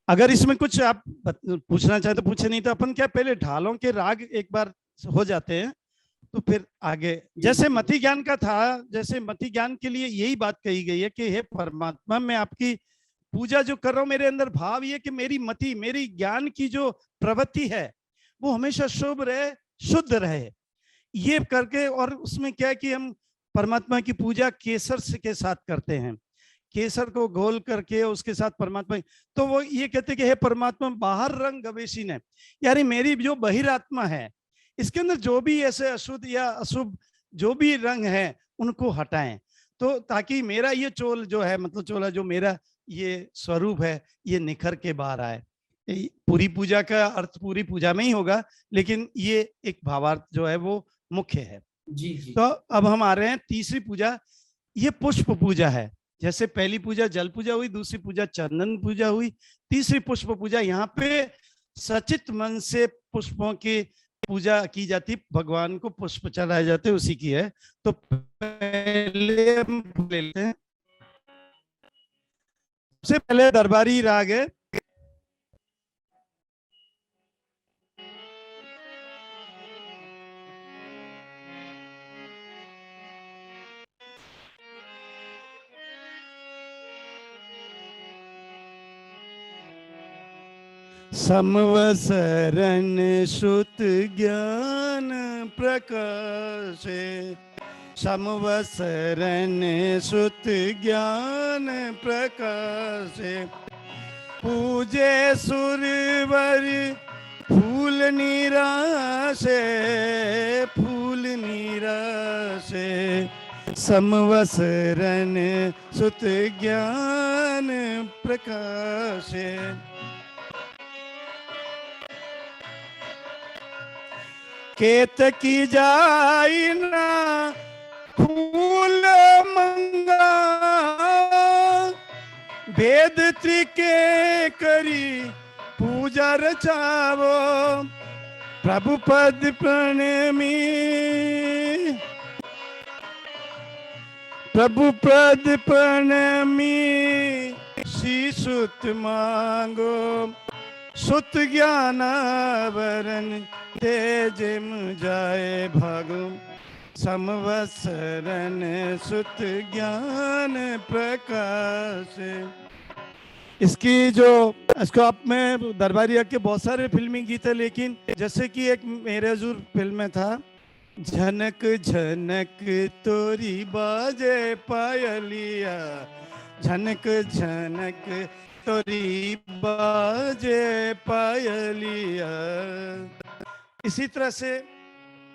अगर इसमें कुछ आप पूछना चाहे तो पूछे, नहीं तो अपन क्या पहले ढालों के राग एक बार हो जाते हैं तो फिर आगे। जैसे मति ज्ञान का था, जैसे मति ज्ञान के लिए यही बात कही गई है कि हे परमात्मा, मैं आपकी पूजा जो कर रहा हूं, मेरे अंदर भाव ये कि मेरी मति, मेरी ज्ञान की जो प्रवृत्ति है वो हमेशा शुभ रहे, शुद्ध रहे, ये करके। और उसमें क्या है कि हम परमात्मा की पूजा केसर के साथ करते हैं, केसर को घोल करके उसके साथ परमात्मा, तो वो ये कहते हैं कि हे परमात्मा, बाहर रंग गवेशी ने, यानी मेरी जो बहिरात्मा है इसके अंदर जो भी ऐसे अशुद्ध या अशुभ जो भी रंग है उनको हटाएं, तो ताकि मेरा ये चोल जो है, मतलब चोला जो मेरा ये स्वरूप है, ये निखर के बाहर आए। पूरी पूजा का अर्थ पूरी पूजा में ही होगा, लेकिन ये एक भावार्थ जो है वो मुख्य है। जी। तो अब हम आ रहे हैं तीसरी पूजा, ये पुष्प पूजा है। जैसे पहली पूजा जल पूजा हुई, दूसरी पूजा चंदन पूजा हुई, तीसरी पुष्प पूजा। यहाँ पे सचित मन से पुष्पों की पूजा की जाती, भगवान को पुष्प चढ़ाए जाते, उसी की है। तो पहले हम ले लेते हैं, सबसे पहले दरबारी राग है। समवसरन श्रुत ज्ञान प्रकाशे, समवसरन श्रुत ज्ञान प्रकाशे, पूजे सुरवर फूल निराशे, फूल निराशे, समवसरन श्रुत ज्ञान प्रकाशे। केतकी जाई ना फूल मंगा, भेद त्रिके करी पूजा रचावो, प्रभु पद प्रणमी, प्रभु पद प्रणमी शीसुत मांगो, सुत ज्ञान वरण तेज जाए भागो, समवसरन सुत ज्ञान प्रकाश। इसको आप में दरबारिया के बहुत सारे फिल्मी गीत है, लेकिन जैसे कि एक मेरे हजूर फिल्म में था, झनक झनक तोरी बाजे पायलिया, झनक झनक तोरी बाजे पायलिया। इसी तरह से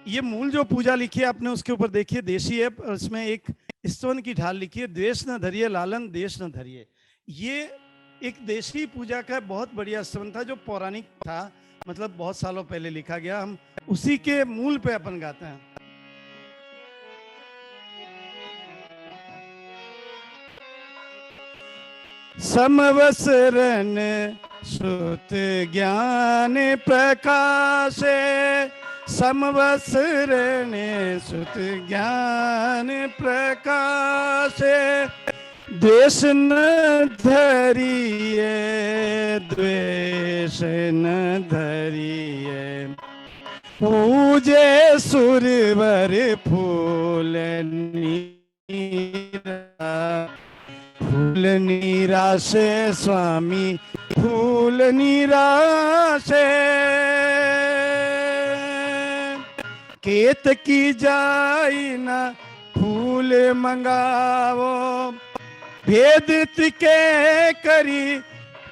ये मूल जो पूजा लिखी है आपने उसके ऊपर देखिए, देशी है, उसमें एक स्तवन की ढाल लिखी है, द्वेष न धरिए लालन देश न धरिए। ये एक देशी पूजा का बहुत बढ़िया स्तवन था जो पौराणिक था, मतलब बहुत सालों पहले लिखा गया। हम उसी के मूल पे अपन गाते हैं। समवसरन सुत ज्ञान प्रकाशे, समवसरन सुत ज्ञान प्रकाशे, द्वेष न धरिए द्वेष न धरिए, पूजे सुरवर फूल नीरा, फूल नीरा से स्वामी फूल नीरा से, केत की जाई ना फूल मंगावो, भेद के करी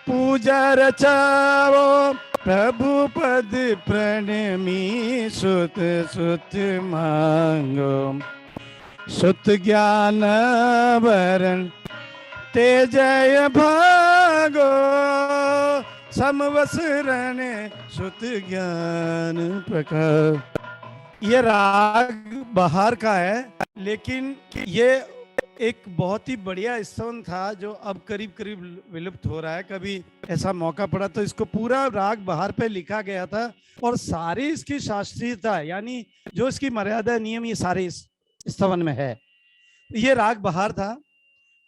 पूजा रचावो, प्रभु पद प्रणमी सुत सुत मांगो, सुत ज्ञान वरण तेजय भागो, समवसरण सुत ज्ञान प्रकाश। ये राग बहार का है, लेकिन ये एक बहुत ही बढ़िया स्तवन था जो अब करीब करीब विलुप्त हो रहा है। कभी ऐसा मौका पड़ा तो इसको पूरा राग बहार पे लिखा गया था, और सारी इसकी शास्त्रीयता यानी जो इसकी मर्यादा नियम ये सारे इस स्तवन में है। ये राग बहार था।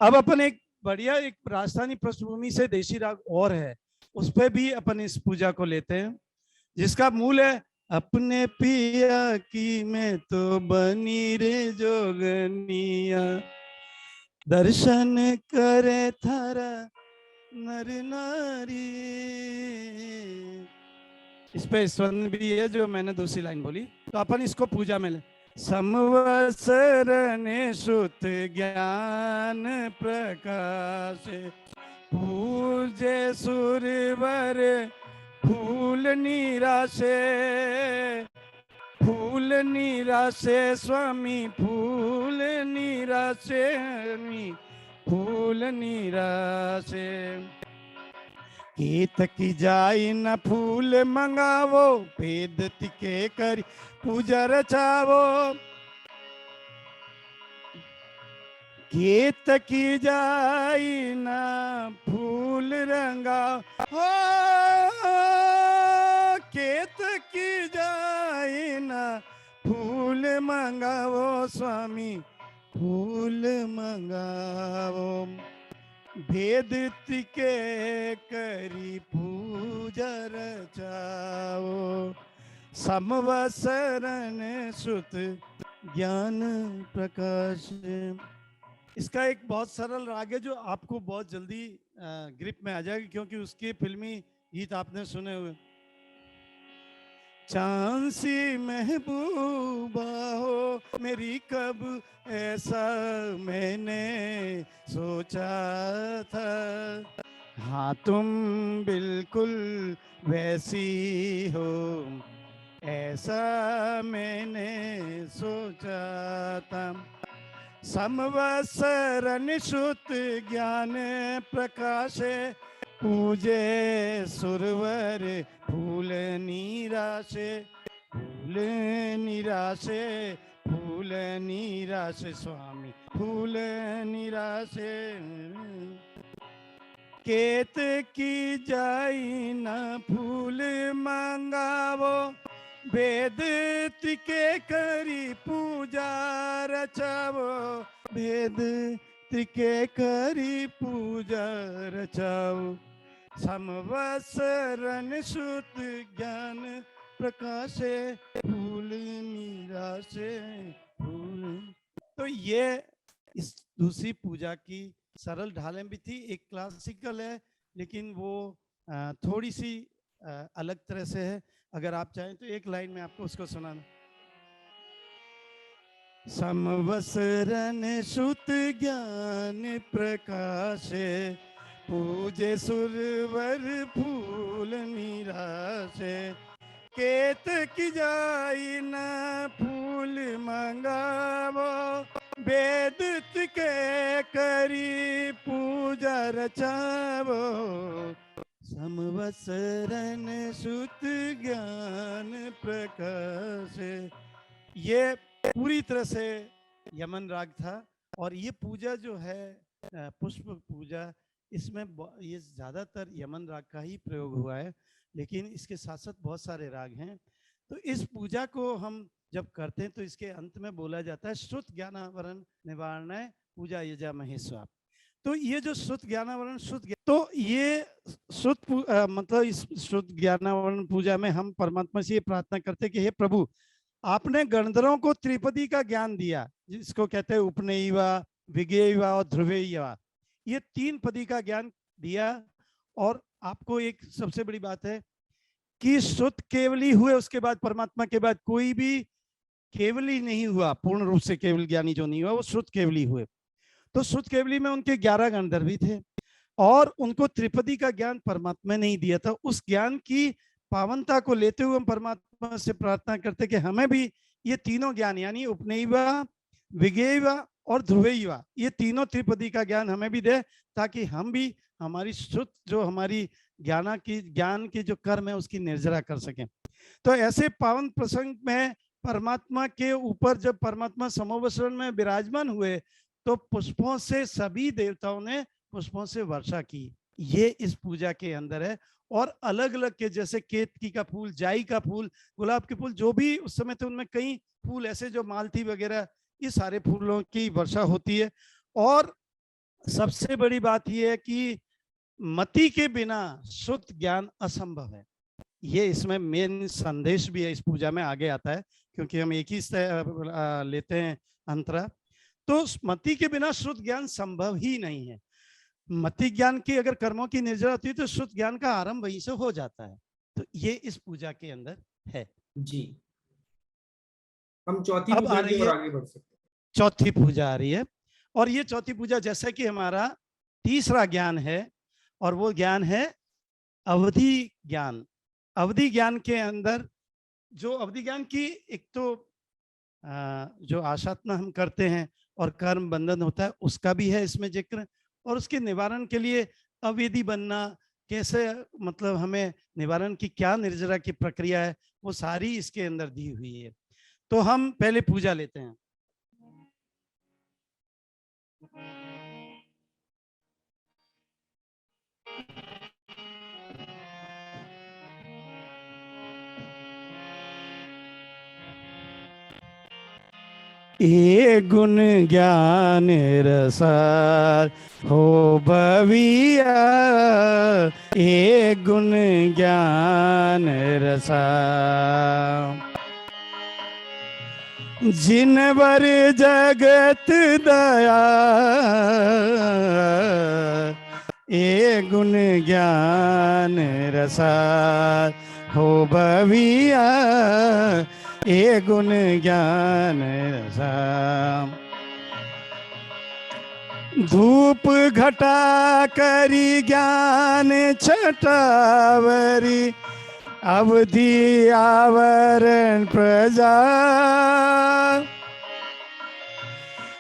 अब अपन एक बढ़िया एक राजस्थानी पृष्ठभूमि से देशी राग और है, उस पर भी अपन इस पूजा को लेते हैं, जिसका मूल है अपने पिया की मैं तो बनी रे जोगनिया, दर्शन करे थारा नर नारी। इस पे स्वन भी है जो मैंने दूसरी लाइन बोली, तो अपन इसको पूजा में ले। समवसरन सुत ज्ञान प्रकाश, पूजे सुरवर फूल निराशे, फूल निराशे स्वामी फूल निराशे, फूल निराशे, केत की जाई न फूल मंगावो, भेद तिके करी पूजा रचावो, केत की जाई न फूल रंगा हो, केत की जाई न फूल मंगावो स्वामी फूल मंगावो, भेद तिके करी पूजा रचाओ, समवसरन सुत ज्ञान प्रकाश। इसका एक बहुत सरल राग है जो आपको बहुत जल्दी ग्रिप में आ जाएगी, क्योंकि उसके फिल्मी गीत आपने सुने हुए। चांसी महबूबा हो मेरी कब ऐसा मैंने सोचा था, हाँ तुम बिल्कुल वैसी हो ऐसा मैंने सोचा था, समवसरन सुत ज्ञान प्रकाशे, पूजे सुरवर फूल निराशे, फूल निराशे, फूल निराशे स्वामी फूल निराशे, केत की जाई न फूल मंगावो, वेद तिके करी पूजा रचावो, भेद त्रिके करी पूजा रचाओ समवसरन सुत ज्ञान प्रकाशे फूल निराशे फूल। तो ये इस दूसरी पूजा की सरल ढालें भी थी। एक क्लासिकल है लेकिन वो थोड़ी सी अलग तरह से है। अगर आप चाहें तो एक लाइन में आपको उसको सुनाना। समवसरन सुत ज्ञान प्रकाशे पूजे सुरवर फूल निराशे केत की जाई न फूल मंगावो वेद के करी पूजा रचावो समवसरन सुत ज्ञान प्रकाश। ये पूरी तरह से यमन राग था। और ये पूजा जो है पुष्प पूजा, इसमें ये ज्यादातर यमन राग का ही प्रयोग हुआ है, लेकिन इसके साथ साथ बहुत सारे राग हैं। तो इस पूजा को हम जब करते हैं तो इसके अंत में बोला जाता है श्रुत ज्ञानावरण निवारण पूजा यजा महेश्वर। तो ये जो श्रुत ज्ञानावरण तो ये श्रुत मतलब इस श्रुत ज्ञानावरण पूजा में हम परमात्मा से ये प्रार्थना करते कि हे प्रभु, आपने गणधरों को त्रिपदी का ज्ञान दिया, जिसको कहते हैं उपनयिवा, विज्ञेयवा और ध्रुवेयवा। ये 3 पदी का ज्ञान दिया। और आपको एक सबसे बड़ी बात है कि श्रुत केवली हुए, उसके बाद परमात्मा के बाद कोई भी केवली नहीं हुआ, पूर्ण रूप से केवल ज्ञानी जो नहीं हुआ वो श्रुत केवली हुए। तो श्रुत केवली में उनके 11 गंधर्व भी थे और उनको त्रिपदी का ज्ञान परमात्मा ने ही दिया था। उस ज्ञान की पावनता को लेते हुए हम परमात्मा से प्रार्थना करते कि हमें भी ये तीनों ज्ञान यानी उपनयिवा, विज्ञेयवा और ध्रुवेयवा, ये तीनों त्रिपदी का ज्ञान हमें भी दे, ताकि हम भी हमारी श्रुत जो हमारी ज्ञान की जो कर्म है उसकी निर्जरा कर सकें। तो ऐसे पावन प्रसंग में परमात्मा के ऊपर जब परमात्मा समवसरण में विराजमान हुए तो पुष्पों से सभी देवताओं ने पुष्पों से वर्षा की। ये इस पूजा के अंदर है। और अलग अलग के जैसे केतकी का फूल, जाई का फूल, गुलाब के फूल, जो भी उस समय थे उनमें कई फूल ऐसे जो मालती वगैरह, ये सारे फूलों की वर्षा होती है। और सबसे बड़ी बात यह है कि मति के बिना शुद्ध ज्ञान असंभव है। ये इसमें मेन संदेश भी है, इस पूजा में आगे आता है, क्योंकि हम एक ही लेते हैं अंतरा। तो मति के बिना शुद्ध ज्ञान संभव ही नहीं है। मति ज्ञान की अगर कर्मों की निर्जरा होती है तो शुद्ध ज्ञान का आरंभ वहीं से हो जाता है। तो ये इस पूजा के अंदर है जी। हम चौथी पूजा की ओर आगे बढ़ सकते हैं। चौथी पूजा आ रही है। और ये चौथी पूजा जैसा कि हमारा तीसरा ज्ञान है, और वो ज्ञान है अवधि ज्ञान। अवधि ज्ञान के अंदर जो अवधि ज्ञान की एक तो जो आशातना हम करते हैं और कर्म बंधन होता है उसका भी है इसमें जिक्र, और उसके निवारण के लिए अवेदी बनना कैसे, मतलब हमें निवारण की क्या निर्जरा की प्रक्रिया है, वो सारी इसके अंदर दी हुई है। तो हम पहले पूजा लेते हैं। ये गुण ज्ञान रसार हो भविया, ये गुण ज्ञान रसार जिन वर जगत दया, ये गुण ज्ञान रसार हो भविया, ये गुण ज्ञान रसा। धूप घटा करी ज्ञान छटावरी, अवधि आवरण प्रजा।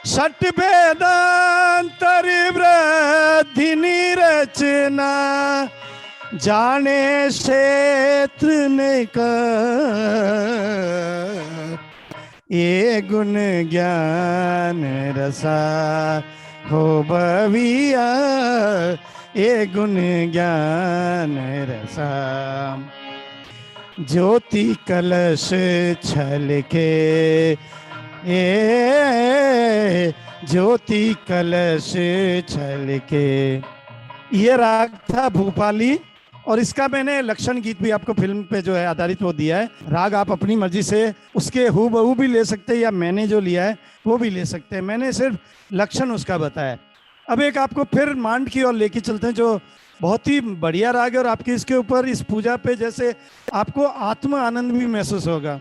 षट वेदांतर वृद्धि निरचना, जाने क्षेत्र ने का, ये गुण ज्ञान रसा हो भविया, ये गुण ज्ञान रसा। ज्योति कलश छल के ए ज्योति कलश छलके। ये राग था भूपाली, और इसका मैंने लक्षण गीत भी आपको फिल्म पे जो है आधारित वो दिया है। राग आप अपनी मर्जी से उसके हूबहू भी ले सकते हैं, या मैंने जो लिया है वो भी ले सकते हैं। मैंने सिर्फ लक्षण उसका बताया। अब एक आपको फिर मांड की ओर लेके चलते हैं, जो बहुत ही बढ़िया राग है, और आपकी इसके ऊपर इस पूजा पे जैसे आपको आत्म आनंद भी महसूस होगा।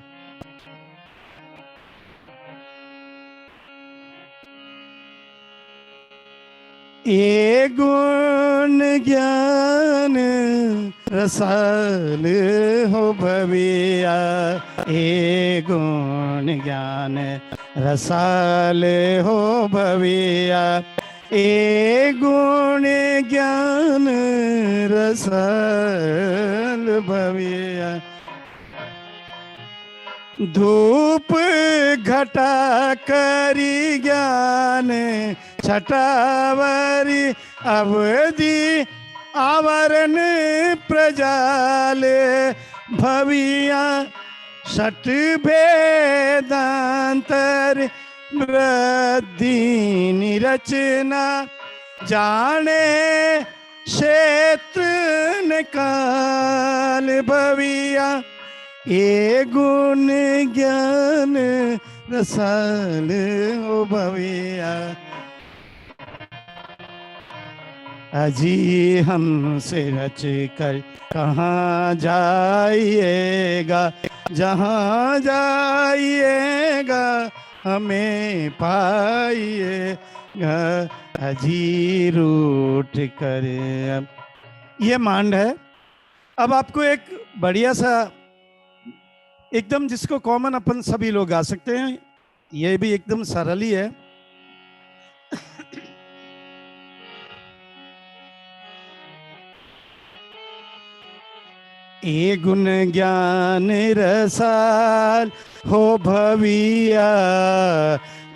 ए गुण ज्ञान रसाल हो भविया, ए गुण ज्ञान रसाल हो भविया, ए गुण ज्ञान रसाल भविया। धूप घटा करी ज्ञान छटावरी, अवधि आवरण प्रजाल भविया, षट भेदांतर वृद्धि निरचना, जाने क्षेत्र न काल भविया, ए गुण ज्ञान रसाल हो भविया। अजी हमसे रच कर कहाँ जाइएगा, जहाँ जाइएगा हमें पाइएगा, अजी रूठ कर। ये मांड है। अब आपको एक बढ़िया सा एकदम जिसको कॉमन अपन सभी लोग गा सकते हैं, ये भी एकदम सरल ही है। ए गुण ज्ञान रसाल हो भविया,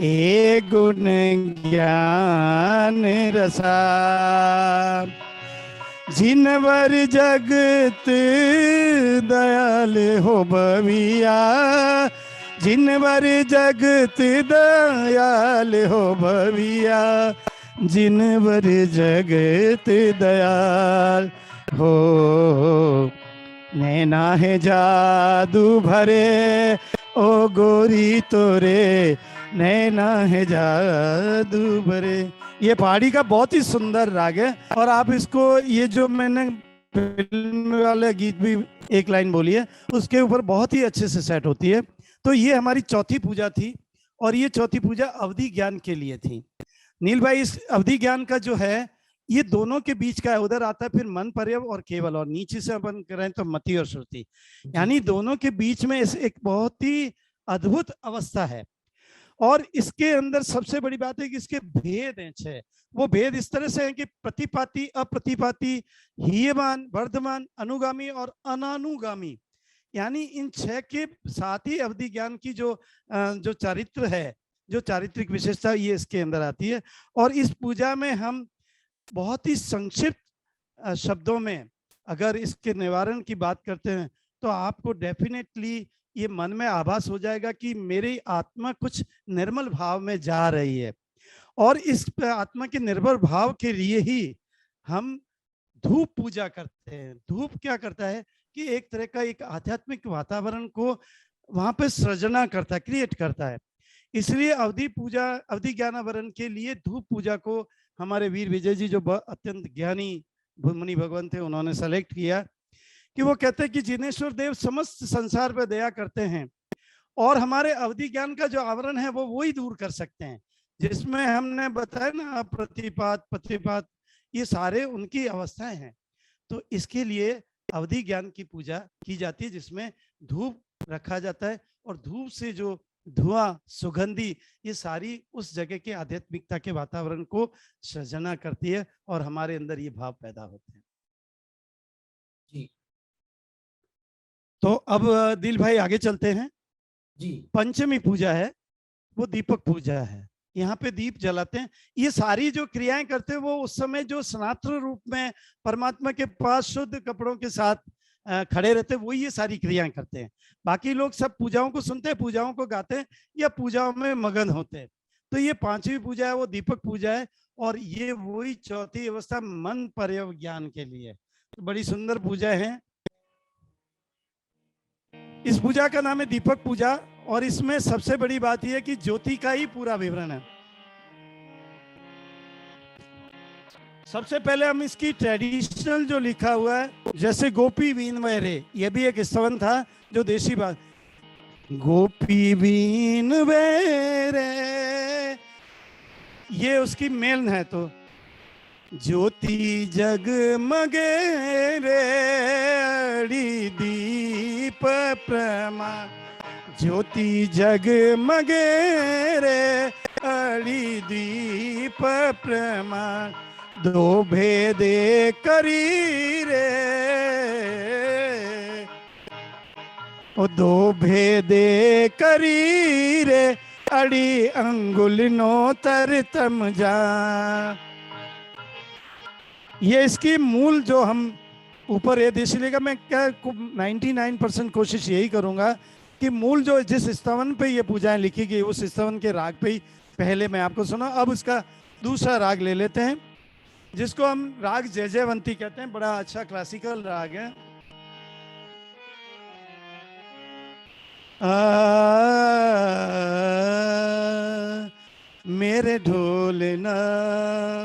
ए गुण ज्ञान रसाल, जिनवर जगत दयाल हो भविया, जिनवर जगत दयाल हो भविया, जिनवर जगत दयाल हो। नैना है जादू भरे ओ गोरी तोरे, नैना है जादू भरे। ये पहाड़ी का बहुत ही सुंदर राग है, और आप इसको, ये जो मैंने फिल्म वाले गीत भी एक लाइन बोली है, उसके ऊपर बहुत ही अच्छे से सेट होती है। तो ये हमारी चौथी पूजा थी, और ये चौथी पूजा अवधि ज्ञान के लिए थी। नील भाई, इस अवधि ज्ञान का जो है ये दोनों के बीच का है। उधर आता है फिर मन पर्यव और केवल, और नीचे से अपन करें तो मति और श्रुति, यानी दोनों के बीच में एक बहुत ही अद्भुत अवस्था है। और इसके अंदर सबसे बड़ी बात है कि इसके भेद हैं 6। वो भेद इस तरह से हैं कि प्रतिपाती, अप्रतिपाती, हीयमान, वर्धमान, अनुगामी और अनानुगामी, यानी इन 6 के साथ ही अवधि ज्ञान की जो चारित्र है, जो चारित्रिक विशेषता, ये इसके अंदर आती है। और इस पूजा में हम बहुत ही संक्षिप्त शब्दों में अगर इसके निवारण की बात करते हैं, तो आपको डेफिनेटली ये मन में आभास हो जाएगा कि मेरी आत्मा कुछ निर्मल भाव में जा रही है। और इस आत्मा के निर्भर भाव के लिए ही हम धूप पूजा करते हैं। धूप क्या करता है कि एक तरह का एक आध्यात्मिक वातावरण को वहां पे सृजना करता है, क्रिएट करता है। इसलिए अवधि पूजा, अवधि ज्ञानावरण के लिए धूप पूजा को हमारे वीर विजय जी, जो अत्यंत ज्ञानी मुनि भगवान थे, उन्होंने सेलेक्ट किया कि वो कहते हैं कि जिनेश्वर देव समस्त संसार पर दया करते हैं, और हमारे अवधि ज्ञान का जो आवरण है वो ही दूर कर सकते हैं, जिसमें हमने बताया ना प्रतिपात, प्रतिपात, ये सारे उनकी अवस्थाएं हैं। तो इसके लिए अवधि ज्ञान की पूजा की जाती है, जिसमें धूप रखा जाता है, और धूप से जो धुआं, सुगंधी, ये सारी उस जगह के आध्यात्मिकता के वातावरण को सृजना करती है, और हमारे अंदर ये भाव पैदा होते हैं। जी। तो अब दिल भाई आगे चलते हैं जी। पंचमी पूजा है, वो दीपक पूजा है। यहाँ पे दीप जलाते हैं। ये सारी जो क्रियाएं करते हैं वो उस समय जो सनातन रूप में परमात्मा के पास शुद्ध कपड़ों के साथ खड़े रहते हैं, वही ये सारी क्रियाएं करते हैं। बाकी लोग सब पूजाओं को सुनते हैं, पूजाओं को गाते हैं या पूजाओं में मगन होते हैं। तो ये पांचवी पूजा है वो दीपक पूजा है, और ये वही चौथी अवस्था मन पर्यव ज्ञान के लिए। तो बड़ी सुंदर पूजा है। इस पूजा का नाम है दीपक पूजा, और इसमें सबसे बड़ी बात यह है कि ज्योति का ही पूरा विवरण है। सबसे पहले हम इसकी ट्रेडिशनल जो लिखा हुआ है, जैसे गोपी वीण वैरे, ये भी एक स्तवन था जो देशी बात, गोपी वीण वैरे, ये उसकी मेल है। तो ज्योति जगमगे रे अड़ी दीप प्रमा, ज्योति जगमगे रे अड़ी दीप प्रमा, दो भेदे करी रे, ओ दो भेदे करी रे अड़ी अंगुल नो तरतम जा। ये इसकी मूल जो हम ऊपर ये देश लेगा, मैं क्या 99% कोशिश यही करूंगा कि मूल जो जिस स्तवन पे ये पूजाएं लिखी गई उस स्तवन के राग पे ही पहले मैं आपको सुना। अब उसका दूसरा राग ले लेते हैं जिसको हम राग जयजयवंती कहते हैं। बड़ा अच्छा क्लासिकल राग है। मेरे ढोल ना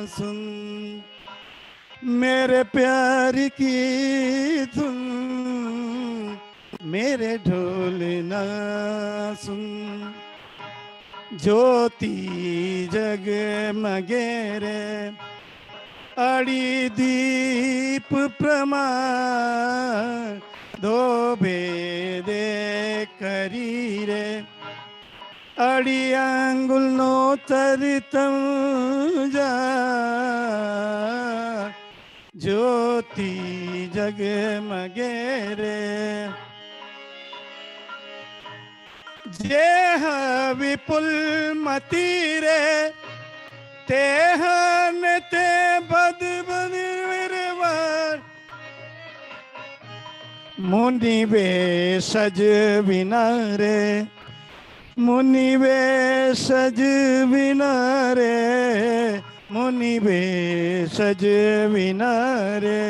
सुन मेरे प्यार की धुन, मेरे ढोल ना सुन, ज्योति जगमगे रे अड़ी दीप प्रमाण, दो भेदे करी रे अड़ी अंगुल नो तरतम जा, ज्योति जगमगे रे। जेह विपुल मती रे तेहन ते बद बद विरवार, मुनि वे सज बिना रे, मुनि वे सज बिना रे, मुनि वे सज बिना रे,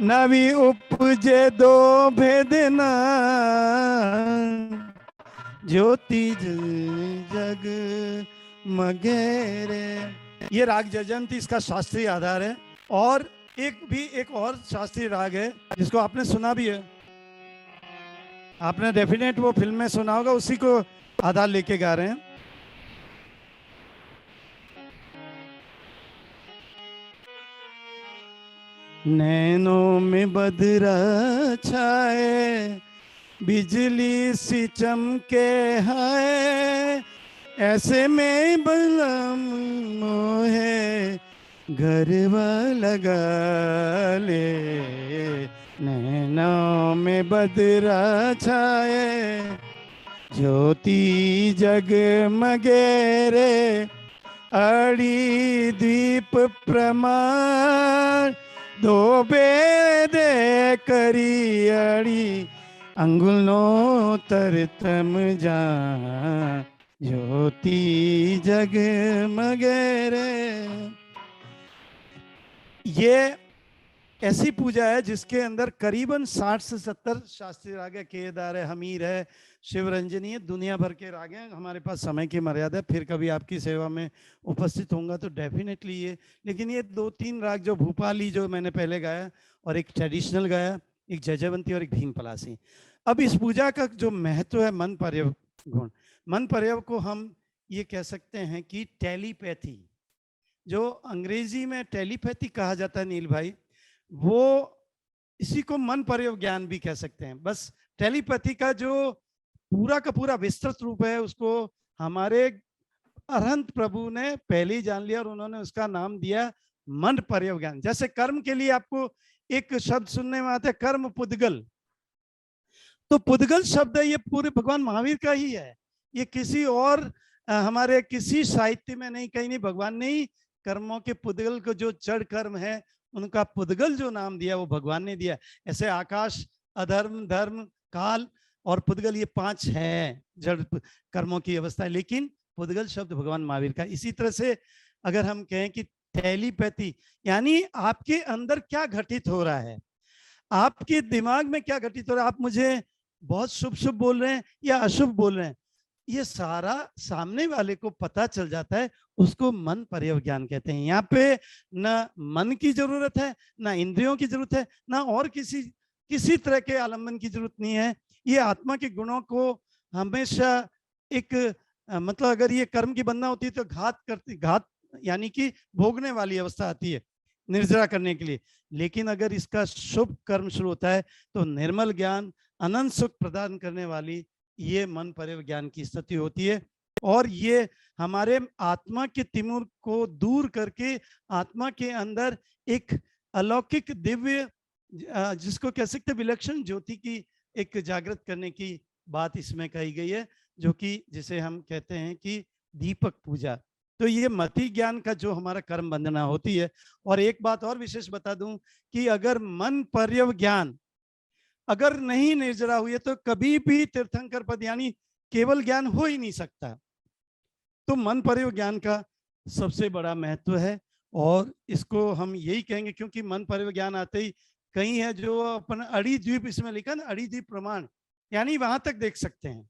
नवी उपजे दो भेदना, ज्योति जग मगेरे। ये राग जयजयंती इसका शास्त्रीय आधार है। और एक और शास्त्रीय राग है जिसको आपने सुना भी है, आपने डेफिनेट वो फिल्म में सुना होगा, उसी को आधार लेके गा रहे हैं। नैनों में बदरा छाए बिजली सी चमके है, ऐसे में बलम मोहे गरबा लगा ले, नैनों में बदरा छाए ज्योति जगमगे रे अड़ी दीप प्रमाण, दो भेदे करी अड़ी अंगुल नो तरतम जा, ज्योति जगमगे रे। ये ऐसी पूजा है जिसके अंदर करीबन 60 से 70 शास्त्रीय राग है। केदार है, हमीर है, शिवरंजनी है, दुनिया भर के राग हैं। हमारे पास समय की मर्यादा है, फिर कभी आपकी सेवा में उपस्थित होऊंगा तो डेफिनेटली ये, लेकिन ये 2-3 राग जो भूपाली जो मैंने पहले गाया और एक ट्रेडिशनल गाया, एक जयजयवंती और एक भीम पलासी। अब इस पूजा का जो महत्व है मन पर्यव गुण, मन पर्यव को हम ये कह सकते हैं कि टेलीपैथी, जो अंग्रेजी में टेलीपैथी कहा जाता है नील भाई, वो इसी को मन पर्यव ज्ञान भी कह सकते हैं। बस टेलीपैथी का जो पूरा का पूरा विस्तृत रूप है उसको हमारे अरहंत प्रभु ने पहले ही जान लिया और उन्होंने उसका नाम दिया मन पर्यव ज्ञान। जैसे कर्म के लिए आपको एक शब्द सुनने में आता है कर्म पुद्गल, तो पुद्गल शब्द है ये पूरे भगवान महावीर का ही है, ये किसी और हमारे किसी साहित्य में नहीं, कहीं नहीं। भगवान ने ही कर्मों के पुद्गल को जो जड़ कर्म है उनका पुद्गल जो नाम दिया वो भगवान ने दिया। ऐसे आकाश, अधर्म, धर्म, काल और पुद्गल, ये 5 हैं जड़ कर्मों की अवस्था है, लेकिन पुद्गल शब्द भगवान महावीर का। इसी तरह से अगर हम कहें कि टेलीपैथी, यानी आपके अंदर क्या घटित हो रहा है, आपके दिमाग में क्या घटित हो रहा है, आप मुझे बहुत शुभ शुभ बोल रहे हैं या अशुभ बोल रहे हैं, ये सारा सामने वाले को पता चल जाता है। उसको मन पर्यवज्ञान कहते हैं। यहाँ पे न मन की जरूरत है, ना इंद्रियों की जरूरत है, ना और किसी तरह के आलम्बन की जरूरत नहीं है। ये आत्मा के गुणों को हमेशा एक मतलब अगर ये कर्म की बंधना होती है तो घात यानी कि भोगने वाली अवस्था आती है निर्जरा करने के लिए। लेकिन अगर इसका शुभ कर्म शुरू होता है तो निर्मल ज्ञान, अनंत सुख प्रदान करने वाली ये मन पर्यवज्ञान की स्थिति होती है। और ये हमारे आत्मा के तिमिर को दूर करके आत्मा के अंदर एक अलौकिक दिव्य, जिसको कह सकते विलक्षण ज्योति की एक जागृत करने की बात इसमें कही गई है, जो कि जिसे हम कहते हैं कि दीपक पूजा। तो ये मति ज्ञान का जो हमारा कर्म बंधना होती है। और एक बात और विशेष बता दूं कि अगर मन पर्यवज्ञान अगर नहीं निर्जरा हुई है तो कभी भी तीर्थंकर पद यानी केवल ज्ञान हो ही नहीं सकता। तो मन पर्यवज्ञान का सबसे बड़ा महत्व है। और इसको हम यही कहेंगे क्योंकि मन पर्यवज्ञान आते ही कहीं है जो अपन अड़ीद्वीप, इसमें लिखा ना अड़ीद्वीप प्रमाण, यानी वहां तक देख सकते हैं।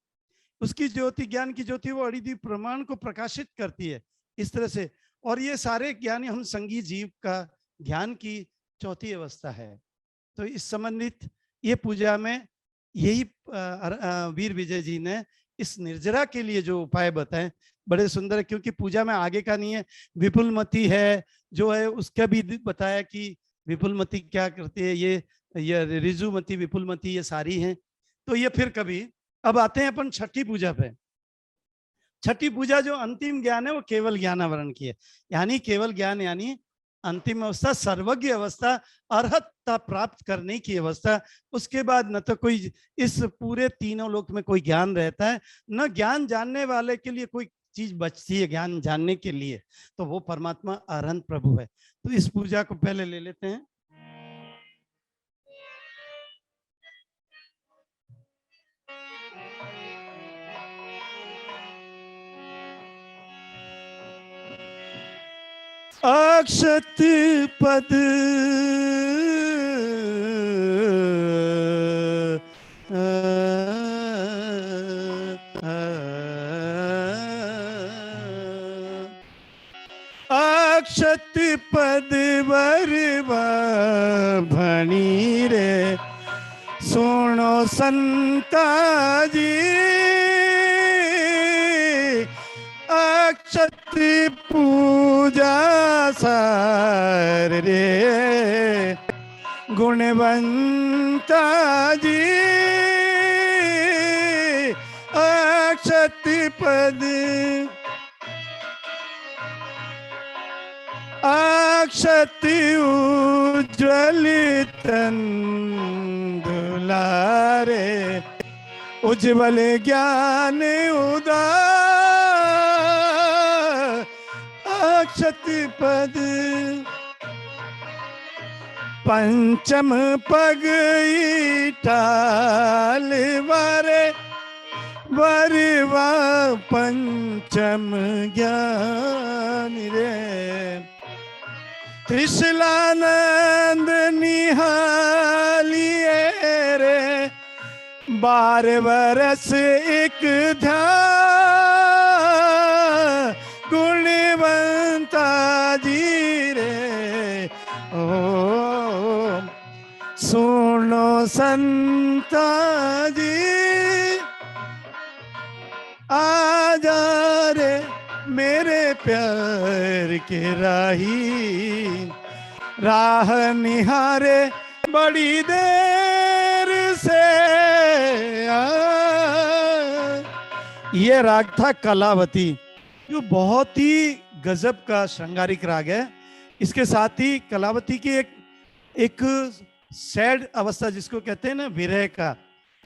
उसकी ज्योति, ज्ञान की ज्योति, वो अड़ीद्वीप प्रमाण को प्रकाशित करती है इस तरह से। और ये सारे ज्ञान हम संगी जीव का ज्ञान की चौथी अवस्था है। तो इस संबंधित ये पूजा में यही वीर विजय जी ने इस निर्जरा के लिए जो उपाय बताए बड़े सुंदर है। क्योंकि पूजा में आगे का नहीं है, विपुलमती है जो है उसका भी बताया कि विपुलमती क्या करती है, ये रिजुमती, विपुलमती, ये सारी हैं। तो ये फिर कभी। अब आते हैं अपन छठी पूजा पे। छठी पूजा जो अंतिम ज्ञान है वो केवल ज्ञानावरण की है, यानी केवल ज्ञान यानी अंतिम अवस्था, सर्वज्ञ अवस्था, अर्हता प्राप्त करने की अवस्था। उसके बाद न तो कोई इस पूरे तीनों लोक में कोई ज्ञान रहता है, न ज्ञान जानने वाले के लिए कोई चीज बचती है ज्ञान जानने के लिए, तो वो परमात्मा अरहंत प्रभु है। तो इस पूजा को पहले ले लेते हैं। अक्षत पद अक्षत पद बरवा भणी रे सुनो संता जी, अक्षत पूजा सार रे गुणवंता जी, अक्षत पद अक्षत उज्ज्वल दुलारे उज्ज्वल ज्ञान उदार, अक्षत पद पंचम पग टाल वारे वरवा पंचम ज्ञान रे, त्रिशलानंद निहालिए रे 12 बरस एक ध्यान गुणवंता जी रे, ओ सुनो संता जी आजा रे मेरे प्यार के राही, राह निहारे बड़ी देर से। ये राग था कलावती, जो बहुत ही गजब का श्रृंगारिक राग है। इसके साथ ही कलावती की एक सैड अवस्था जिसको कहते हैं ना विरह का,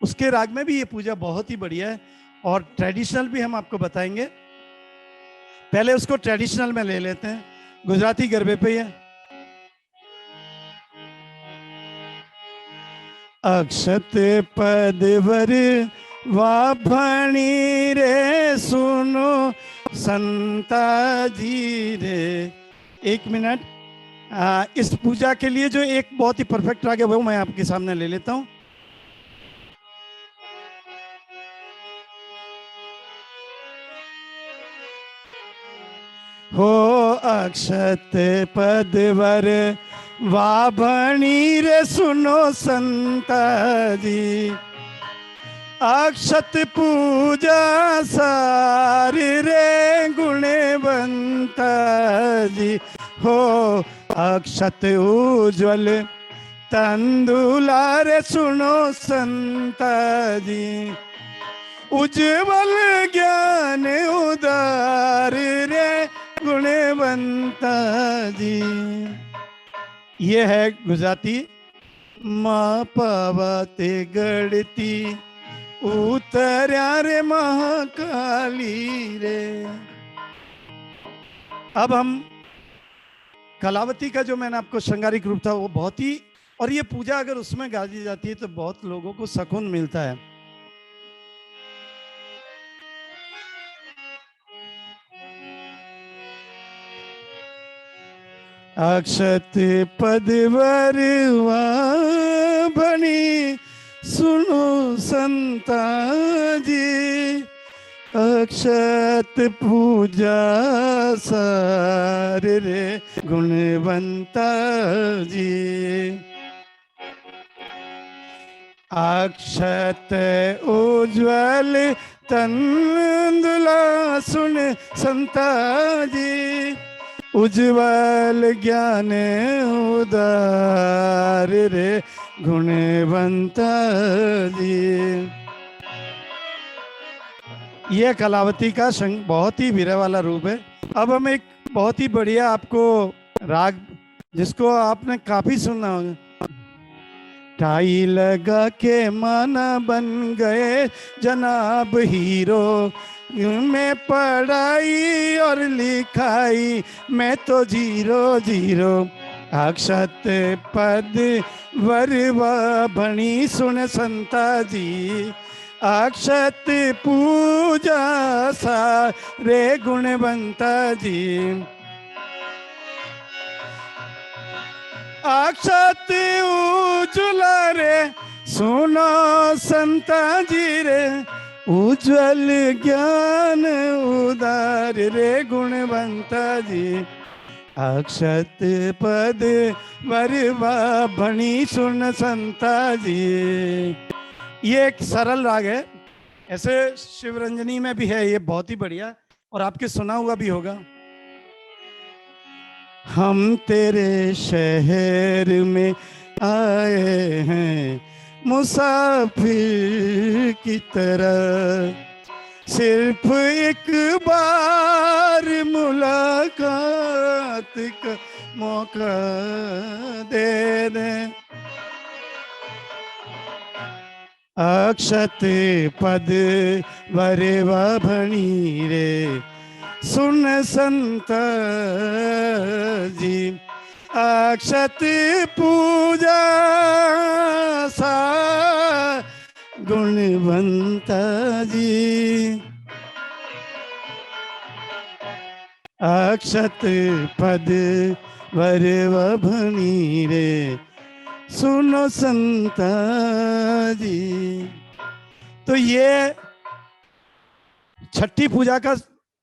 उसके राग में भी ये पूजा बहुत ही बढ़िया है। और ट्रेडिशनल भी हम आपको बताएंगे। पहले उसको ट्रेडिशनल में ले लेते हैं, गुजराती गरबे पे ही है। अक्षत पदवर वाभणी रे सुनो संता जी रे। एक मिनट, इस पूजा के लिए जो एक बहुत ही परफेक्ट राग है वो मैं आपके सामने ले लेता हूं। हो अक्षत पदवर वाभणी रे सुनो संता जी, अक्षत पूजा सारी रे गुणवंता जी। हो अक्षत उज्ज्वल तंदुला रे सुनो संता जी, उज्ज्वल ज्ञान उदार रे गुणवंता जी। ये है गुजराती। माँ पावते गढ़ती उतर्या रे महाकाली रे। अब हम कलावती का जो मैंने आपको श्रृंगारिक रूप था वो बहुत ही, और ये पूजा अगर उसमें गाजी जाती है तो बहुत लोगों को सुकून मिलता है। अक्षत पदवर वाभणी सुनो संता जी, अक्षत पूजा सार रे गुणवंता जी। अक्षत उज्ज्वल तंदुला सुन संता जी, उज्ज्वल ज्ञान उदार रे गुणवंता जी। यह कलावती का बहुत ही विरह वाला रूप है। अब हम एक बहुत ही बढ़िया आपको राग, जिसको आपने काफी सुना होगा, टाई लगा के माना बन गए जनाब हीरो, मैं पढ़ाई और लिखाई मैं तो जीरो जीरो। अक्षत पद वरवा भणी सुन संता जी, अक्षत पूजा सारे गुणवंता जी। अक्षत उज्ज्वला रे सुनो संता जी रे, उज्ज्वल ज्ञान उदार रे गुणवंता जी। अक्षत पद वरवा भणी सुन संता जी। ये एक सरल राग है, ऐसे शिवरंजनी में भी है, ये बहुत ही बढ़िया, और आपके सुना हुआ भी होगा। हम तेरे शहर में आए हैं मुसाफिर की तरह, सिर्फ एक बार मुलाकात का मौका दे दे। अक्षत पद वरवा भणी रे सुन संता जी, अक्षत पूजा सा गुणवंता जी। अक्षत पद वरवा भणी रे सुनो संता जी। तो ये छठी पूजा का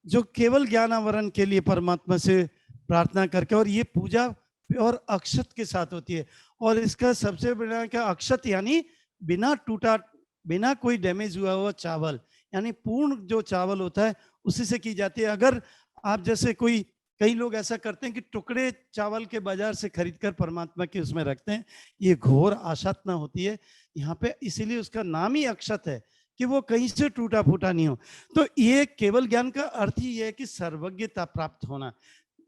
जो केवल ज्ञानावरण के लिए परमात्मा से प्रार्थना करके, और ये पूजा और अक्षत के साथ होती है, और इसका सबसे बड़ा क्या, अक्षत यानी बिना टूटा, बिना कोई डैमेज हुआ हुआ चावल, यानी पूर्ण जो चावल होता है उसी से की जाती है। अगर आप जैसे कोई, कई लोग ऐसा करते हैं कि टुकड़े चावल के बाजार से खरीदकर परमात्मा के उसमें रखते हैं, ये घोर आशातना होती है यहाँ पे, इसीलिए उसका नाम ही अक्षत है कि वो कहीं से टूटा फूटा नहीं हो। तो ये केवल ज्ञान का अर्थ ही है कि सर्वज्ञता प्राप्त होना।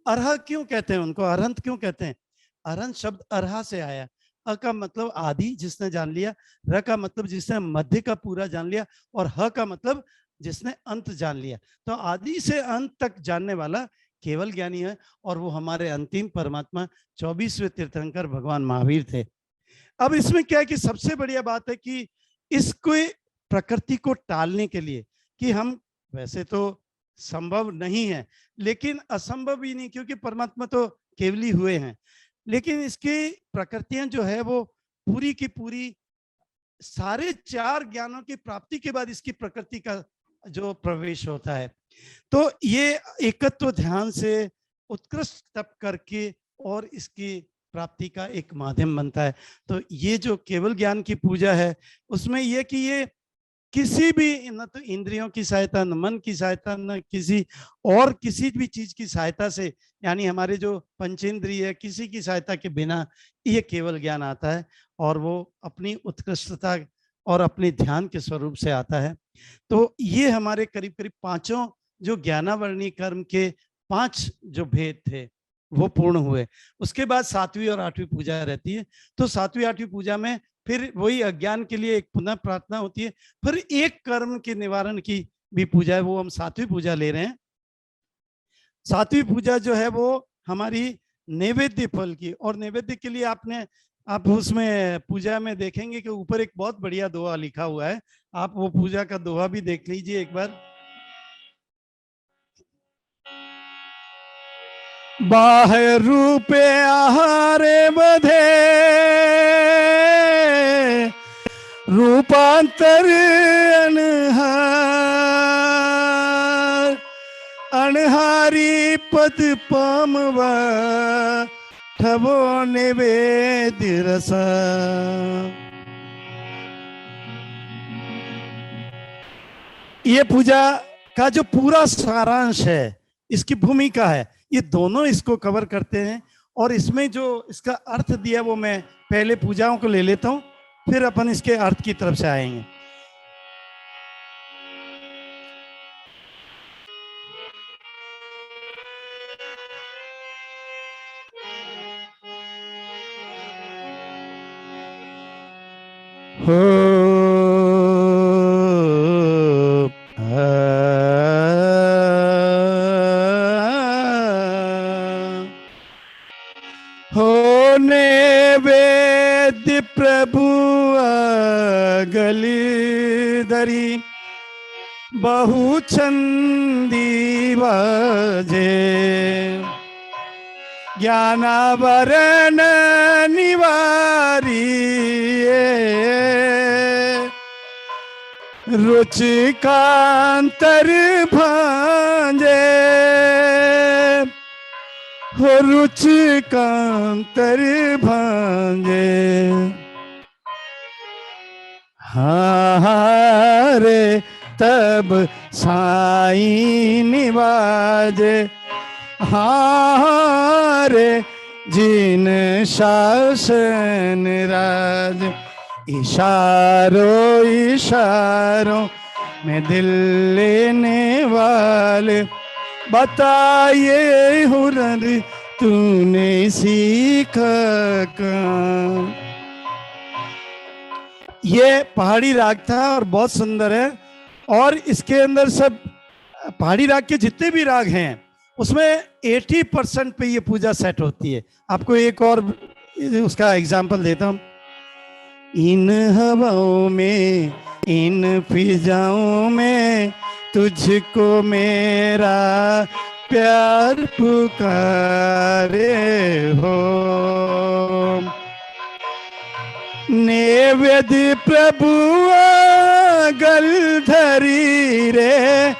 अरह क्यों कहते हैं उनको, अरहंत क्यों कहते हैं? अरहंत शब्द अरहा से आया। अ का मतलब आदि, जिसने जान लिया, र का मतलब जिसने मध्य का पूरा जान लिया, और ह का मतलब जिसने अंत जान लिया। तो आदि से अंत तक जानने वाला केवल ज्ञानी है, और वो हमारे अंतिम परमात्मा 24वें तीर्थंकर भगवान महावीर थे। अब इसमें क्या है कि सबसे बढ़िया बात है कि इसको प्रकृति को टालने के लिए, कि हम वैसे तो संभव नहीं है लेकिन असंभव भी नहीं, क्योंकि परमात्मा तो केवली हुए हैं, लेकिन इसकी प्रकृतियां जो है वो पूरी की पूरी सारे 4 ज्ञानों की प्राप्ति के बाद इसकी प्रकृति का जो प्रवेश होता है, तो ये एकत्व ध्यान से उत्कृष्ट तप करके और इसकी प्राप्ति का एक माध्यम बनता है। तो ये जो केवल ज्ञान की पूजा है उसमें ये कि ये किसी भी, न तो इंद्रियों की सहायता, न मन की सहायता, न किसी और किसी भी चीज की सहायता से, यानी हमारे जो पंचेंद्रिय है किसी की सहायता के बिना ये केवल ज्ञान आता है, और वो अपनी उत्कृष्टता और अपने ध्यान के स्वरूप से आता है। तो ये हमारे करीब करीब 5 जो ज्ञानावरणी कर्म के 5 जो भेद थे वो पूर्ण हुए। उसके बाद 7वीं और 8वीं पूजा रहती है। तो 7वीं 8वीं पूजा में फिर वही अज्ञान के लिए एक पुनः प्रार्थना होती है, फिर एक कर्म के निवारण की भी पूजा है, वो हम 7वीं पूजा ले रहे हैं। 7वीं पूजा जो है वो हमारी नैवेद्य फल की, और नैवेद्य के लिए आप उसमें पूजा में देखेंगे कि ऊपर एक बहुत बढ़िया दोहा लिखा हुआ है, आप वो पूजा का दोहा भी देख लीजिए एक बार। बाह्य रूपे आहारे बधे रूपांतर अनहार, अनहारी पद पामवा ठवो निवेद्य रसा। ये पूजा का जो पूरा सारांश है, इसकी भूमिका है, ये दोनों इसको कवर करते हैं। और इसमें जो इसका अर्थ दिया वो मैं पहले पूजाओं को ले लेता हूं, फिर अपन इसके अर्थ की तरफ से आएंगे। हो नैवेद्य प्रभु गलीधरी बहु छंदी बाजे, ज्ञानावरण निवारी रुचिकांतर भांजे, हो रुचिकांतर भांजे। हारे तब साईं निवाजे, हारे जिन शासन राज। इशारों इशारों में दिल लेने वाले, बताइए हुनर तूने सीखा कहाँ। ये पहाड़ी राग था और बहुत सुंदर है, और इसके अंदर सब पहाड़ी राग के जितने भी राग हैं उसमें 80% पे ये पूजा सेट होती है। आपको एक और उसका एग्जांपल देता हूँ। इन हवाओं में, इन फिजाओं में तुझको मेरा प्यार पुकारे हो। नैवेद्य प्रभु गलधरी रे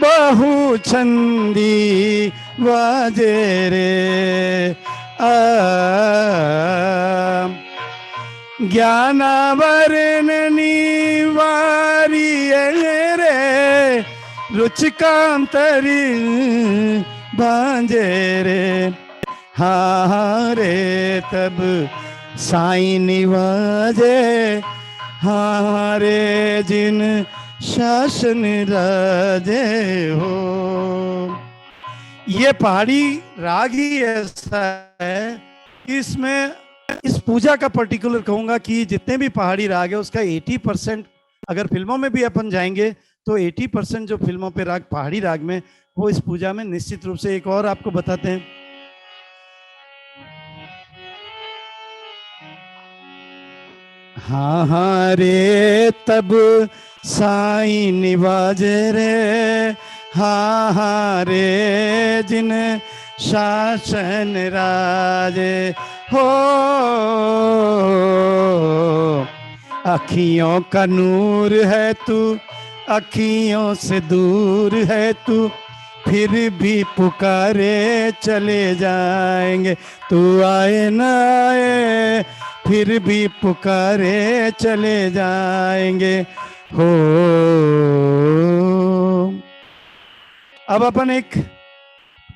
बहु छंदी वाजे रे। ज्ञानावरण निवारी रे रुचिकांतरी भांजे रे। हारे तब साईं निवाजे, हारे जिन शासन राजे हो। ये पहाड़ी राग ही ऐसा है कि इसमें इस पूजा का पर्टिकुलर कहूंगा कि जितने भी पहाड़ी राग है उसका 80%, अगर फिल्मों में भी अपन जाएंगे तो 80% जो फिल्मों पे राग पहाड़ी राग में, वो इस पूजा में निश्चित रूप से। एक और आपको बताते हैं। हाँ हाँ रे तब साईं निवाजे रे, हाँ हाँ रे जिन शासन राजे हो, अखियों का नूर है तू, अखियों से दूर है तू, फिर भी पुकारे चले जाएंगे, तू आए ना आए फिर भी पुकारे चले जाएंगे हो। अब अपन एक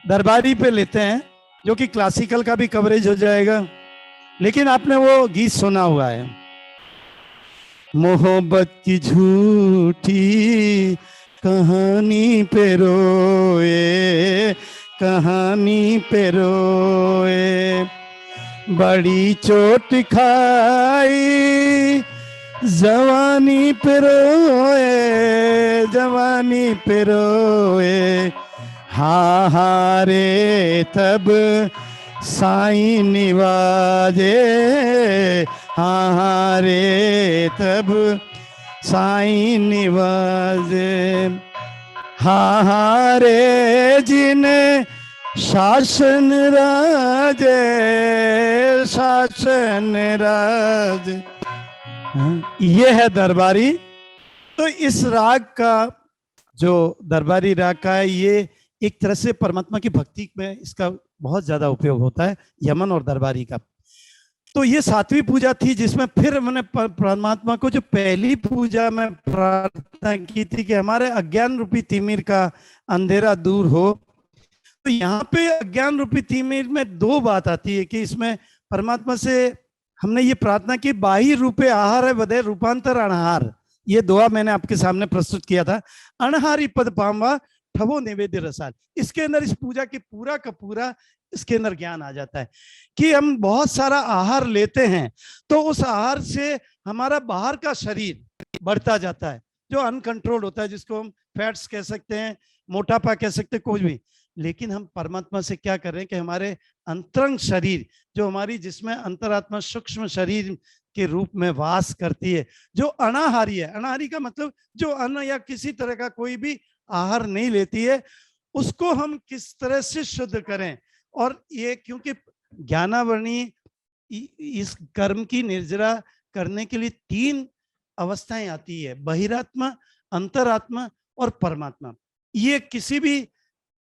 दरबारी पे लेते हैं, जो कि क्लासिकल का भी कवरेज हो जाएगा, लेकिन आपने वो गीत सुना हुआ है, मोहब्बत की झूठी कहानी पे रोए, कहानी पे रोए, बड़ी चोट खाई जवानी पे रोए, जवानी पे रोए, हाँ हाँ रे तब साईं निवाजे, हाँ हाँ रे तब साईं निवाजे, हाँ हाँ रे जिन शासन राजे, शासन राज। ये है दरबारी। तो इस राग का, जो दरबारी राग का है, ये एक तरह से परमात्मा की भक्ति में इसका बहुत ज्यादा उपयोग होता है, यमन और दरबारी का। तो ये 7वीं पूजा थी, जिसमें फिर मैंने परमात्मा को जो पहली पूजा में प्रार्थना की थी कि हमारे अज्ञान रूपी तिमिर का अंधेरा दूर हो। तो यहाँ पे अज्ञान रूपी तिमिर में 2 बात आती है कि इसमें परमात्मा से हमने ये प्रार्थना की, बाही रूपे आहार है वदे रूपांतर अनहार, ये दुआ मैंने आपके सामने प्रस्तुत किया था, अनहारी पद पावा ठवो निवेद्य रसाल। इसके अंदर इस पूजा की पूरा का पूरा इसके अंदर ज्ञान आ जाता है कि हम बहुत सारा आहार लेते हैं तो उस आहार से हमारा बाहर का शरीर बढ़ता जाता है, जो अनकंट्रोल्ड होता है, जिसको हम फैट्स कह सकते हैं, मोटापा कह सकते हैं, कुछ भी। लेकिन हम परमात्मा से क्या कर रहे हैं कि हमारे अंतरंग शरीर, जो हमारी जिसमें अंतरात्मा सूक्ष्म शरीर के रूप में वास करती है, जो अनाहारी है, अनाहारी का मतलब जो अन्न या किसी तरह का कोई भी आहार नहीं लेती है, उसको हम किस तरह से शुद्ध करें। और ये क्योंकि ज्ञानावरणी इस कर्म की निर्जरा करने के लिए 3 अवस्थाएं आती है, बहिरात्मा, अंतरात्मा और परमात्मा। ये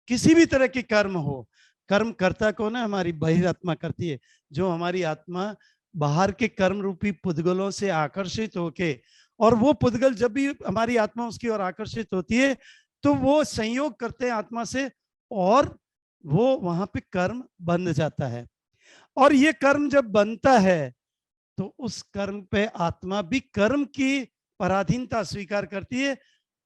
किसी भी तरह के कर्म हो, कर्म करता कौन है? हमारी बहिरात्मा करती है, जो हमारी आत्मा बाहर के कर्म रूपी पुद्गलों से आकर्षित होके, और वो पुद्गल जब भी हमारी आत्मा उसकी ओर आकर्षित होती है तो वो संयोग करते हैं आत्मा से, और वो वहां पे कर्म बंध जाता है। और ये कर्म जब बनता है तो उस कर्म पे आत्मा भी कर्म की पराधीनता स्वीकार करती है।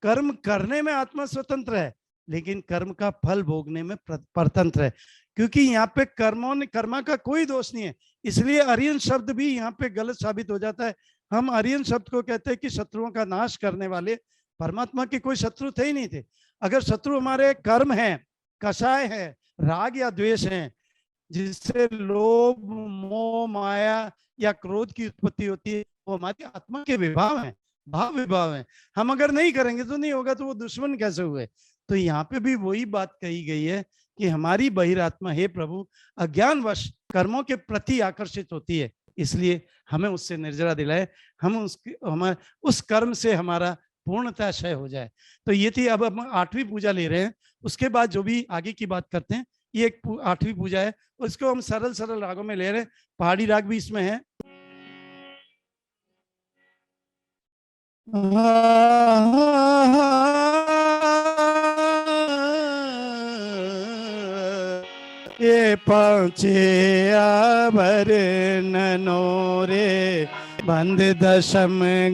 कर्म करने में आत्मा स्वतंत्र है, लेकिन कर्म का फल भोगने में परतंत्र है, क्योंकि यहाँ पे कर्मा का कोई दोष नहीं है। इसलिए आर्यन शब्द भी यहाँ पे गलत साबित हो जाता है। हम आर्यन शब्द को कहते हैं कि शत्रुओं का नाश करने वाले। परमात्मा के कोई शत्रु थे ही नहीं थे। अगर शत्रु हमारे कर्म हैं, कषाय है, राग या द्वेष है, जिससे लोभ, मोह, माया या क्रोध की उत्पत्ति होती है, वो हमारी आत्मा के विभाव हैं, भाव विभाव हैं। हम अगर नहीं करेंगे तो नहीं होगा, तो वो दुश्मन कैसे हुए? तो यहाँ पे भी वही बात कही गई है कि हमारी बहिरात्मा, हे प्रभु, अज्ञानवश कर्मों के प्रति आकर्षित होती है, इसलिए हमें उससे निर्जरा दिलाए, हम उस कर्म से हमारा पूर्णतः क्षय हो जाए। तो ये थी। अब हम 8वीं पूजा ले रहे हैं, उसके बाद जो भी आगे की बात करते हैं, ये एक 8वीं पूजा है, उसको हम सरल सरल रागों में ले रहे हैं। पहाड़ी राग भी इसमें है। ये 5 आभरणों रे बंद 10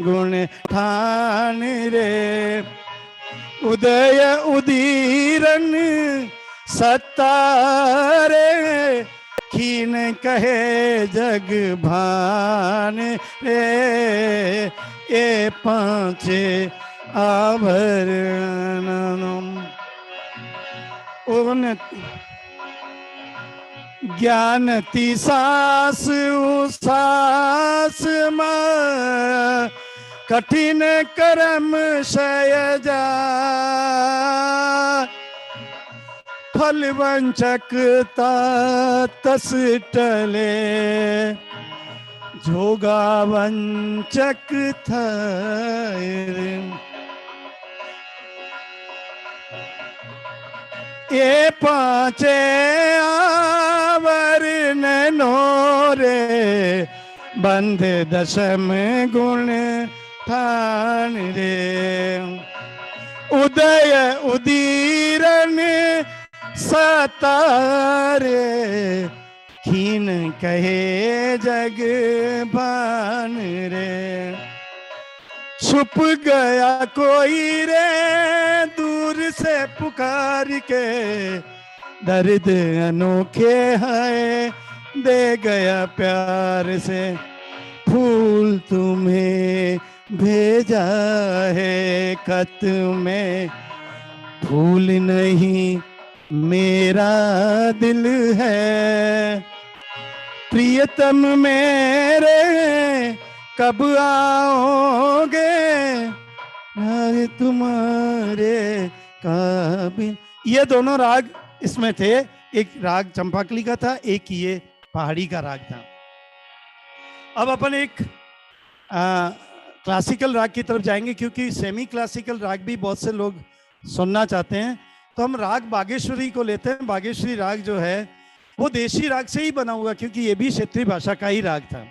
गुण ठान रे, उदय उदीरन सत्तारे, खीन कहे जग भान रे, ये 5 आभरण ज्ञानती सास उसास मां कठिन कर्म क्षयजा फल वंचकता तस टले जोगा वंचक थाय ये पांचे आवरण नोरे बंध दशम गुण ठान रे उदय उदीरन सतारे खीन कहे जग भान रे छुप गया कोई रे दूर से पुकार के दर्द अनोखे है दे गया प्यार से फूल तुम्हें भेजा है खत में फूल नहीं मेरा दिल है प्रियतम मेरे कब आओगे राग तुम्हारे काबिल। ये दोनों राग इसमें थे, एक राग चंपाकली का था, एक ये पहाड़ी का राग था। अब अपन एक क्लासिकल राग की तरफ जाएंगे क्योंकि सेमी क्लासिकल राग भी बहुत से लोग सुनना चाहते हैं, तो हम राग बागेश्वरी को लेते हैं। बागेश्वरी राग जो है वो देशी राग से ही बना हुआ क्योंकि ये भी क्षेत्रीय भाषा का ही राग था।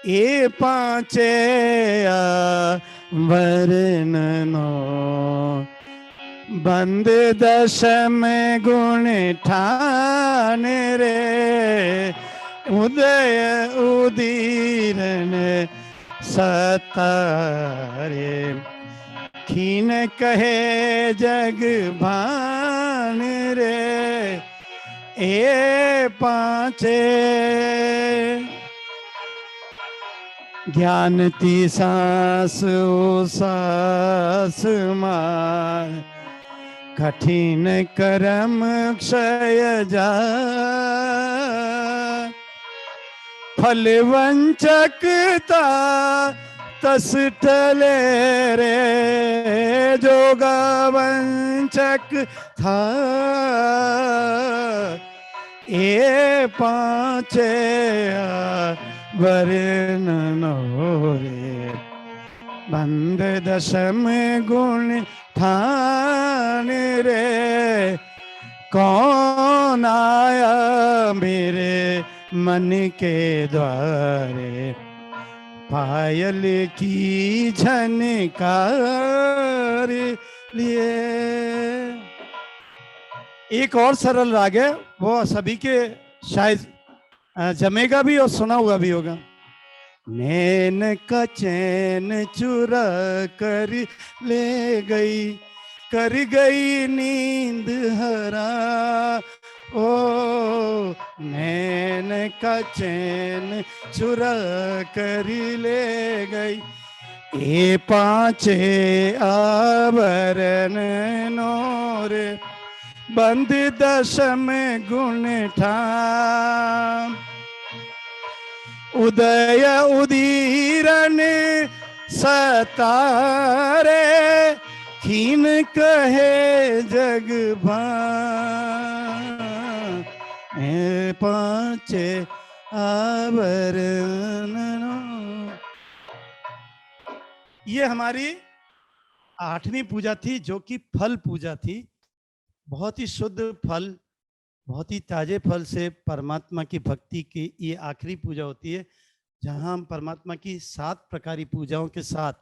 ये पांचे वर्णनो बंद दशम गुण ठान रे उदय उदीरन सतारे खीन कहे जग भान रे ए पांचे ज्ञानती सास सास मार कठिन कर्म क्षय जा फल वंचकता तस टले रे जोगा वंचक था ये पांचे वर्णनो रे बंद दशम गुण ठान रे कौन आया मेरे मन के द्वारे पायल की झनकार लिए। एक और सरल राग है, वो सभी के शायद जमेगा भी और सुना हुआ भी होगा। नैन का चैन चुरा कर ले गई कर गई नींद हरा ओ नैन का चैन चुरा कर ले गई ये पांचे आवरण नोर बंद दशम गुण ठाम उदय उदीरन सतारे खीन कहे जग भान पांचे आवरण। ये हमारी 8वीं पूजा थी जो कि फल पूजा थी। बहुत ही शुद्ध फल, बहुत ही ताजे फल से परमात्मा की भक्ति की ये आखिरी पूजा होती है जहां हम परमात्मा की 7 प्रकारी पूजाओं के साथ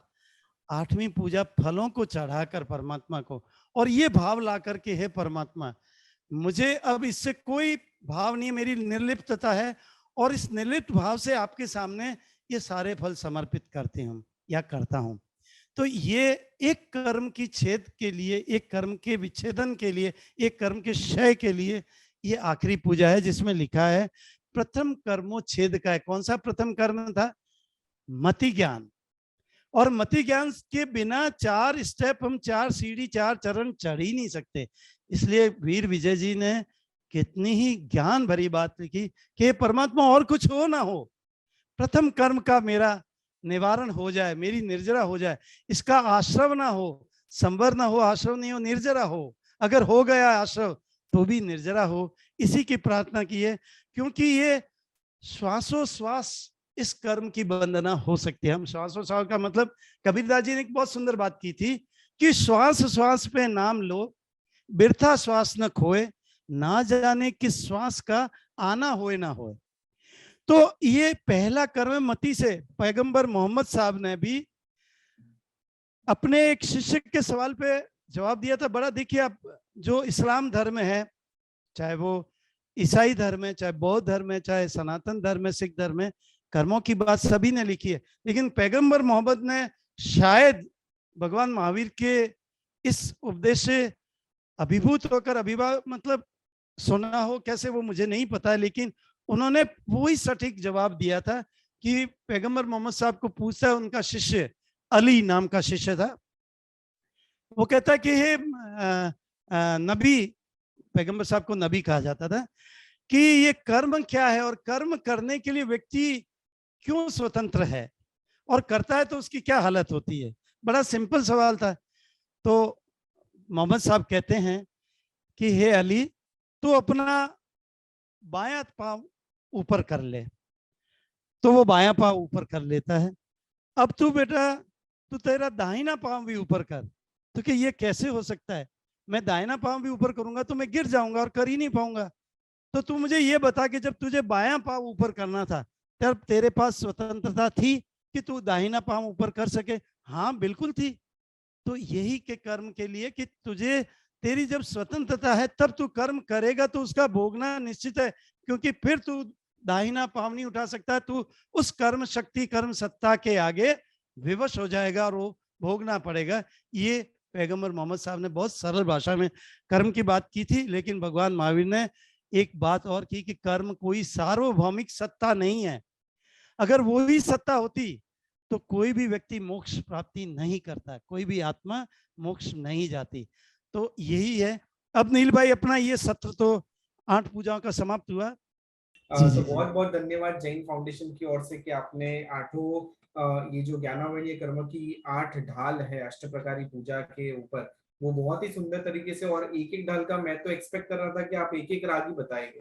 8वीं पूजा फलों को चढ़ाकर परमात्मा को, और ये भाव ला करके, हे परमात्मा मुझे अब इससे कोई भाव नहीं, मेरी निर्लिप्तता है, और इस निर्लिप्त भाव से आपके सामने ये सारे फल समर्पित करते हूँ या करता हूँ। तो ये एक कर्म की छेद के लिए, एक कर्म के विच्छेदन के लिए, एक कर्म के क्षय के लिए ये आखिरी पूजा है, जिसमें लिखा है प्रथम कर्मोच्छेद का है। कौन सा प्रथम कर्म था? मति ज्ञान। और मति ज्ञान के बिना 4 स्टेप, हम 4 सीढ़ी, 4 चरण चढ़ ही नहीं सकते। इसलिए वीर विजय जी ने कितनी ही ज्ञान भरी बात लिखी कि परमात्मा और कुछ हो ना हो, प्रथम कर्म का मेरा निवारण हो जाए, मेरी निर्जरा हो जाए, इसका आश्रव ना हो, संवर ना हो, आश्रव नहीं हो, निर्जरा हो, अगर हो गया आश्रव तो भी निर्जरा हो, इसी की प्रार्थना की है। क्योंकि ये श्वासोश्वास इस कर्म की वंदना हो सकती है। हम श्वासोश्वास का मतलब, कबीरदास जी ने एक बहुत सुंदर बात की थी कि श्वास श्वास पे नाम लो, बिरथा श्वास न खोए, ना जाने किस श्वास का आना होए ना होए। तो ये पहला कर्म मति से पैगंबर मोहम्मद साहब ने भी अपने एक शिष्य के सवाल पे जवाब दिया था। बड़ा देखिए, आप जो इस्लाम धर्म है, चाहे वो ईसाई धर्म है, चाहे बौद्ध धर्म है, चाहे सनातन धर्म है, सिख धर्म है, कर्मों की बात सभी ने लिखी है, लेकिन पैगंबर मोहम्मद ने शायद भगवान महावीर के इस उपदेश से अभिभूत होकर, मतलब सुना हो, कैसे वो मुझे नहीं पता है, लेकिन उन्होंने वही सटीक जवाब दिया था कि पैगंबर मोहम्मद साहब को पूछता है, उनका शिष्य अली नाम का शिष्य था, वो कहता है कि हे नबी, पैगंबर साहब को नबी कहा जाता था, कि ये कर्म क्या है और कर्म करने के लिए व्यक्ति क्यों स्वतंत्र है, और करता है तो उसकी क्या हालत होती है। बड़ा सिंपल सवाल था। तो मोहम्मद साहब कहते हैं कि हे अली, तू अपना बायां पांव ऊपर कर ले, तो वो बायां पांव ऊपर कर लेता है। अब तू बेटा, तू तेरा दाहिना पांव भी ऊपर कर। तो कि ये कैसे हो सकता है, मैं दाहिना पांव भी ऊपर करूंगा तो मैं गिर जाऊंगा और कर ही नहीं पाऊंगा। तो तू मुझे ये बता कि जब तुझे बायां पांव ऊपर करना था, तब तेरे पास स्वतंत्रता थी कि तू दाहिना पांव ऊपर कर सके? हाँ बिल्कुल थी। तो यही के कर्म के लिए कि तुझे, तेरी जब स्वतंत्रता है तब तू कर्म करेगा तो उसका भोगना निश्चित है, क्योंकि फिर तू दाहिना पांव नहीं उठा सकता, तू उस कर्म शक्ति, कर्म सत्ता के आगे विवश हो जाएगा और वो भोगना पड़ेगा। ये पैगंबर मोहम्मद साहब ने बहुत सरल भाषा में कर्म की बात की थी। लेकिन भगवान महावीर ने एक बात और की कि कर्म कोई सार्वभौमिक सत्ता नहीं है। अगर वो ही सत्ता होती तो कोई भी व्यक्ति मोक्ष प्राप्ति नहीं करता, कोई भी आत्मा मोक्ष नहीं जाती। तो यही है। अब नील भाई, अपना ये सत्र तो 8 पूजाओं का समाप्त हुआ। तो बहुत बहुत धन्यवाद जैन फाउंडेशन की ओर से कि आपने 8 ये जो ज्ञानावरणीय कर्म की 8 ढाल है अष्ट प्रकारी पूजा के ऊपर, वो बहुत ही सुंदर तरीके से, और एक एक ढाल का मैं तो एक्सपेक्ट कर रहा था कि आप एक एक राग ही बताएंगे,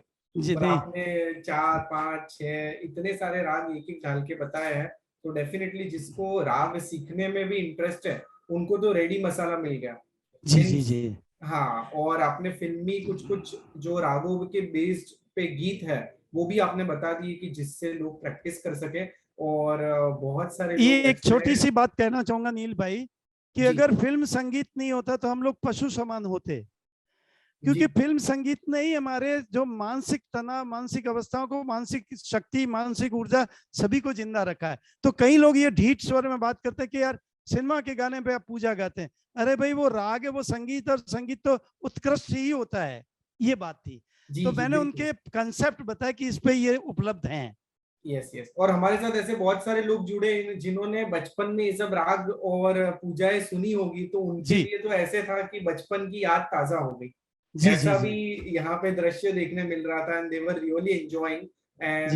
पर आपने 4, 5, 6 इतने सारे राग एक एक ढाल के बताए हैं। तो डेफिनेटली जिसको राग सीखने में भी इंटरेस्ट है उनको तो रेडी मसाला मिल गया। जी। हाँ, और आपने फिल्मी कुछ जो रागों के बेस्ड पे गीत है वो भी आपने बता दिए कि जिससे लोग प्रैक्टिस कर सके। और बहुत सारे ये एक छोटी सी बात कहना चाहूंगा नील भाई कि अगर फिल्म संगीत नहीं होता तो हम लोग पशु समान होते, क्योंकि फिल्म संगीत ने ही हमारे जो मानसिक तनाव, मानसिक अवस्थाओं को, मानसिक शक्ति, मानसिक ऊर्जा सभी को जिंदा रखा है। तो कई लोग ये ढीठ स्वर में बात करते हैं कि यार सिनेमा के गाने पे आप पूजा गाते हैं। अरे भाई वो राग है, वो संगीत, और संगीत तो उत्कृष्ट ही होता है, ये बात थी। तो मैंने उनके कंसेप्ट बताया कि इस पे ये उपलब्ध हैं। यस। और हमारे साथ ऐसे बहुत सारे लोग जुड़े जिन्होंने बचपन में ये सब राग और पूजाएं सुनी होगी, तो उनके लिए तो ऐसे था कि बचपन की याद ताजा हो गई। ऐसा भी यहाँ पे दृश्य देखने मिल रहा था, and they were really enjoying, and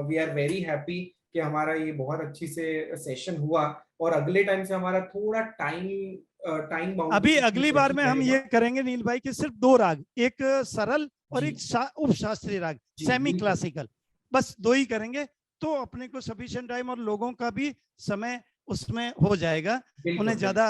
we are very happy कि हमारा ये बहुत अच्छी से सेशन हुआ। और अगले टाइम से हमारा थोड़ा टाइम बाउंड, अभी अगली बार में हम ये करेंगे नील भाई कि सिर्फ 2 राग, एक सरल और एक उपशास्त्रीय राग, सेमी क्लासिकल, बस 2 ही करेंगे। तो अपने को सफिशिएंट टाइम और लोगों का भी समय उसमें हो जाएगा, उन्हें ज्यादा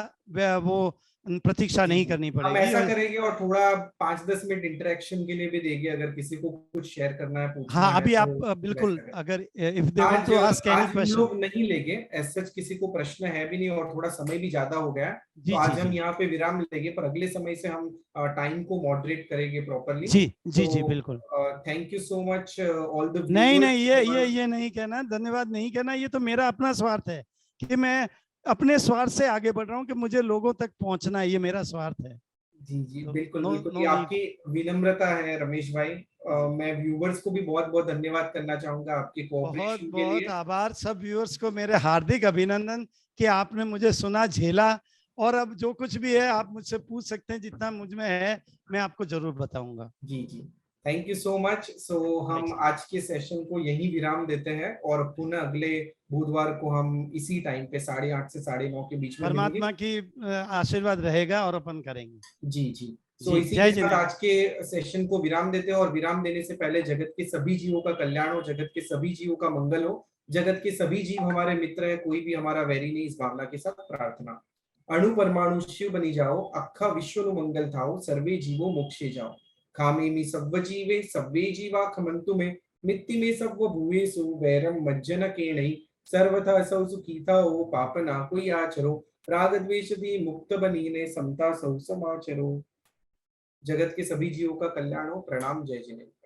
वो प्रतीक्षा नहीं जी, करनी हम पड़ेगी। ऐसा और करेंगे और थोड़ा 5-10 मिनट इंटरेक्शन के लिए भी देंगे, अगर किसी को कुछ शेयर करना है, पूछना हाँ, है अभी आप तो बिल्कुल, वैसा करें। अगर if they want to ask any आज हम क्वेश्चन। लोग नहीं लेंगे, एज सच किसी को प्रश्न है भी नहीं और थोड़ा समय भी ज्यादा हो गया है, तो जी जी आज हम जी यहाँ पे विराम लेंगे, पर अगले समय से हम टाइम को मॉडरेट करेंगे प्रॉपरली। जी जी जी तो बिल्कुल। Thank you so much all the नहीं नहीं, व्यूअर्स। ये नहीं कहना, धन्यवाद नहीं कहना, ये तो मेरा अपना स्वार्थ है कि मैं अपने स्वार्थ से आगे बढ़ रहा हूँ कि मुझे लोगों तक पहुंचना है, ये मेरा स्वार्थ है। जी जी, तो बिल्कुल नो बिल्कुल, ये नो नीड। आपकी विनम्रता है रमेश भाई। मैं व्यूवर्स को भी बहुत बहुत धन्यवाद करना चाहूंगा आपके बहुत कोऑपरेशन के बहुत लिए। आभार सब व्यूअर्स को, मेरे हार्दिक अभिनंदन कि आपने मुझे सुना, झेला, और अब जो कुछ भी है आप मुझसे पूछ सकते हैं, जितना मुझ में है मैं आपको जरूर बताऊंगा। जी जी, थैंक यू सो मच। सो हम Right. आज के सेशन को यही विराम देते हैं और पुनः अगले बुधवार को हम इसी टाइम पे 8:30 से 9:30 के बीच में मिलेंगे। परमात्मा की आशीर्वाद रहेगा और अपन करेंगे। जी जी, सो जी, इसी जय के साथ जिनेन्द्र। आज के सेशन को विराम देते हैं और विराम देने से पहले जगत के सभी जीवों का कल्याण हो, जगत के सभी जीवों का मंगल हो, जगत के सभी जीव हमारे मित्र है, कोई भी हमारा वैरी नहीं, इस भावना के साथ प्रार्थना। अणु परमाणु शिव बनी जाओ, अखा विश्व नु मंगल थाओ, सर्वे जीवो मोक्षे जाओ। खामे मी सव्व जीवे सव्वे जीवा खमंतु में, मित्ति में सव्व भूयेसु वैरम मज्जन केणै, सर्वथा सौ सुखीता हो पाप ना कोई आचरो, राग द्वेष दी मुक्त बनीने समता सौ समाचरो। जगत के सभी जीवों का कल्याण हो। प्रणाम, जय जिनेन्द्र।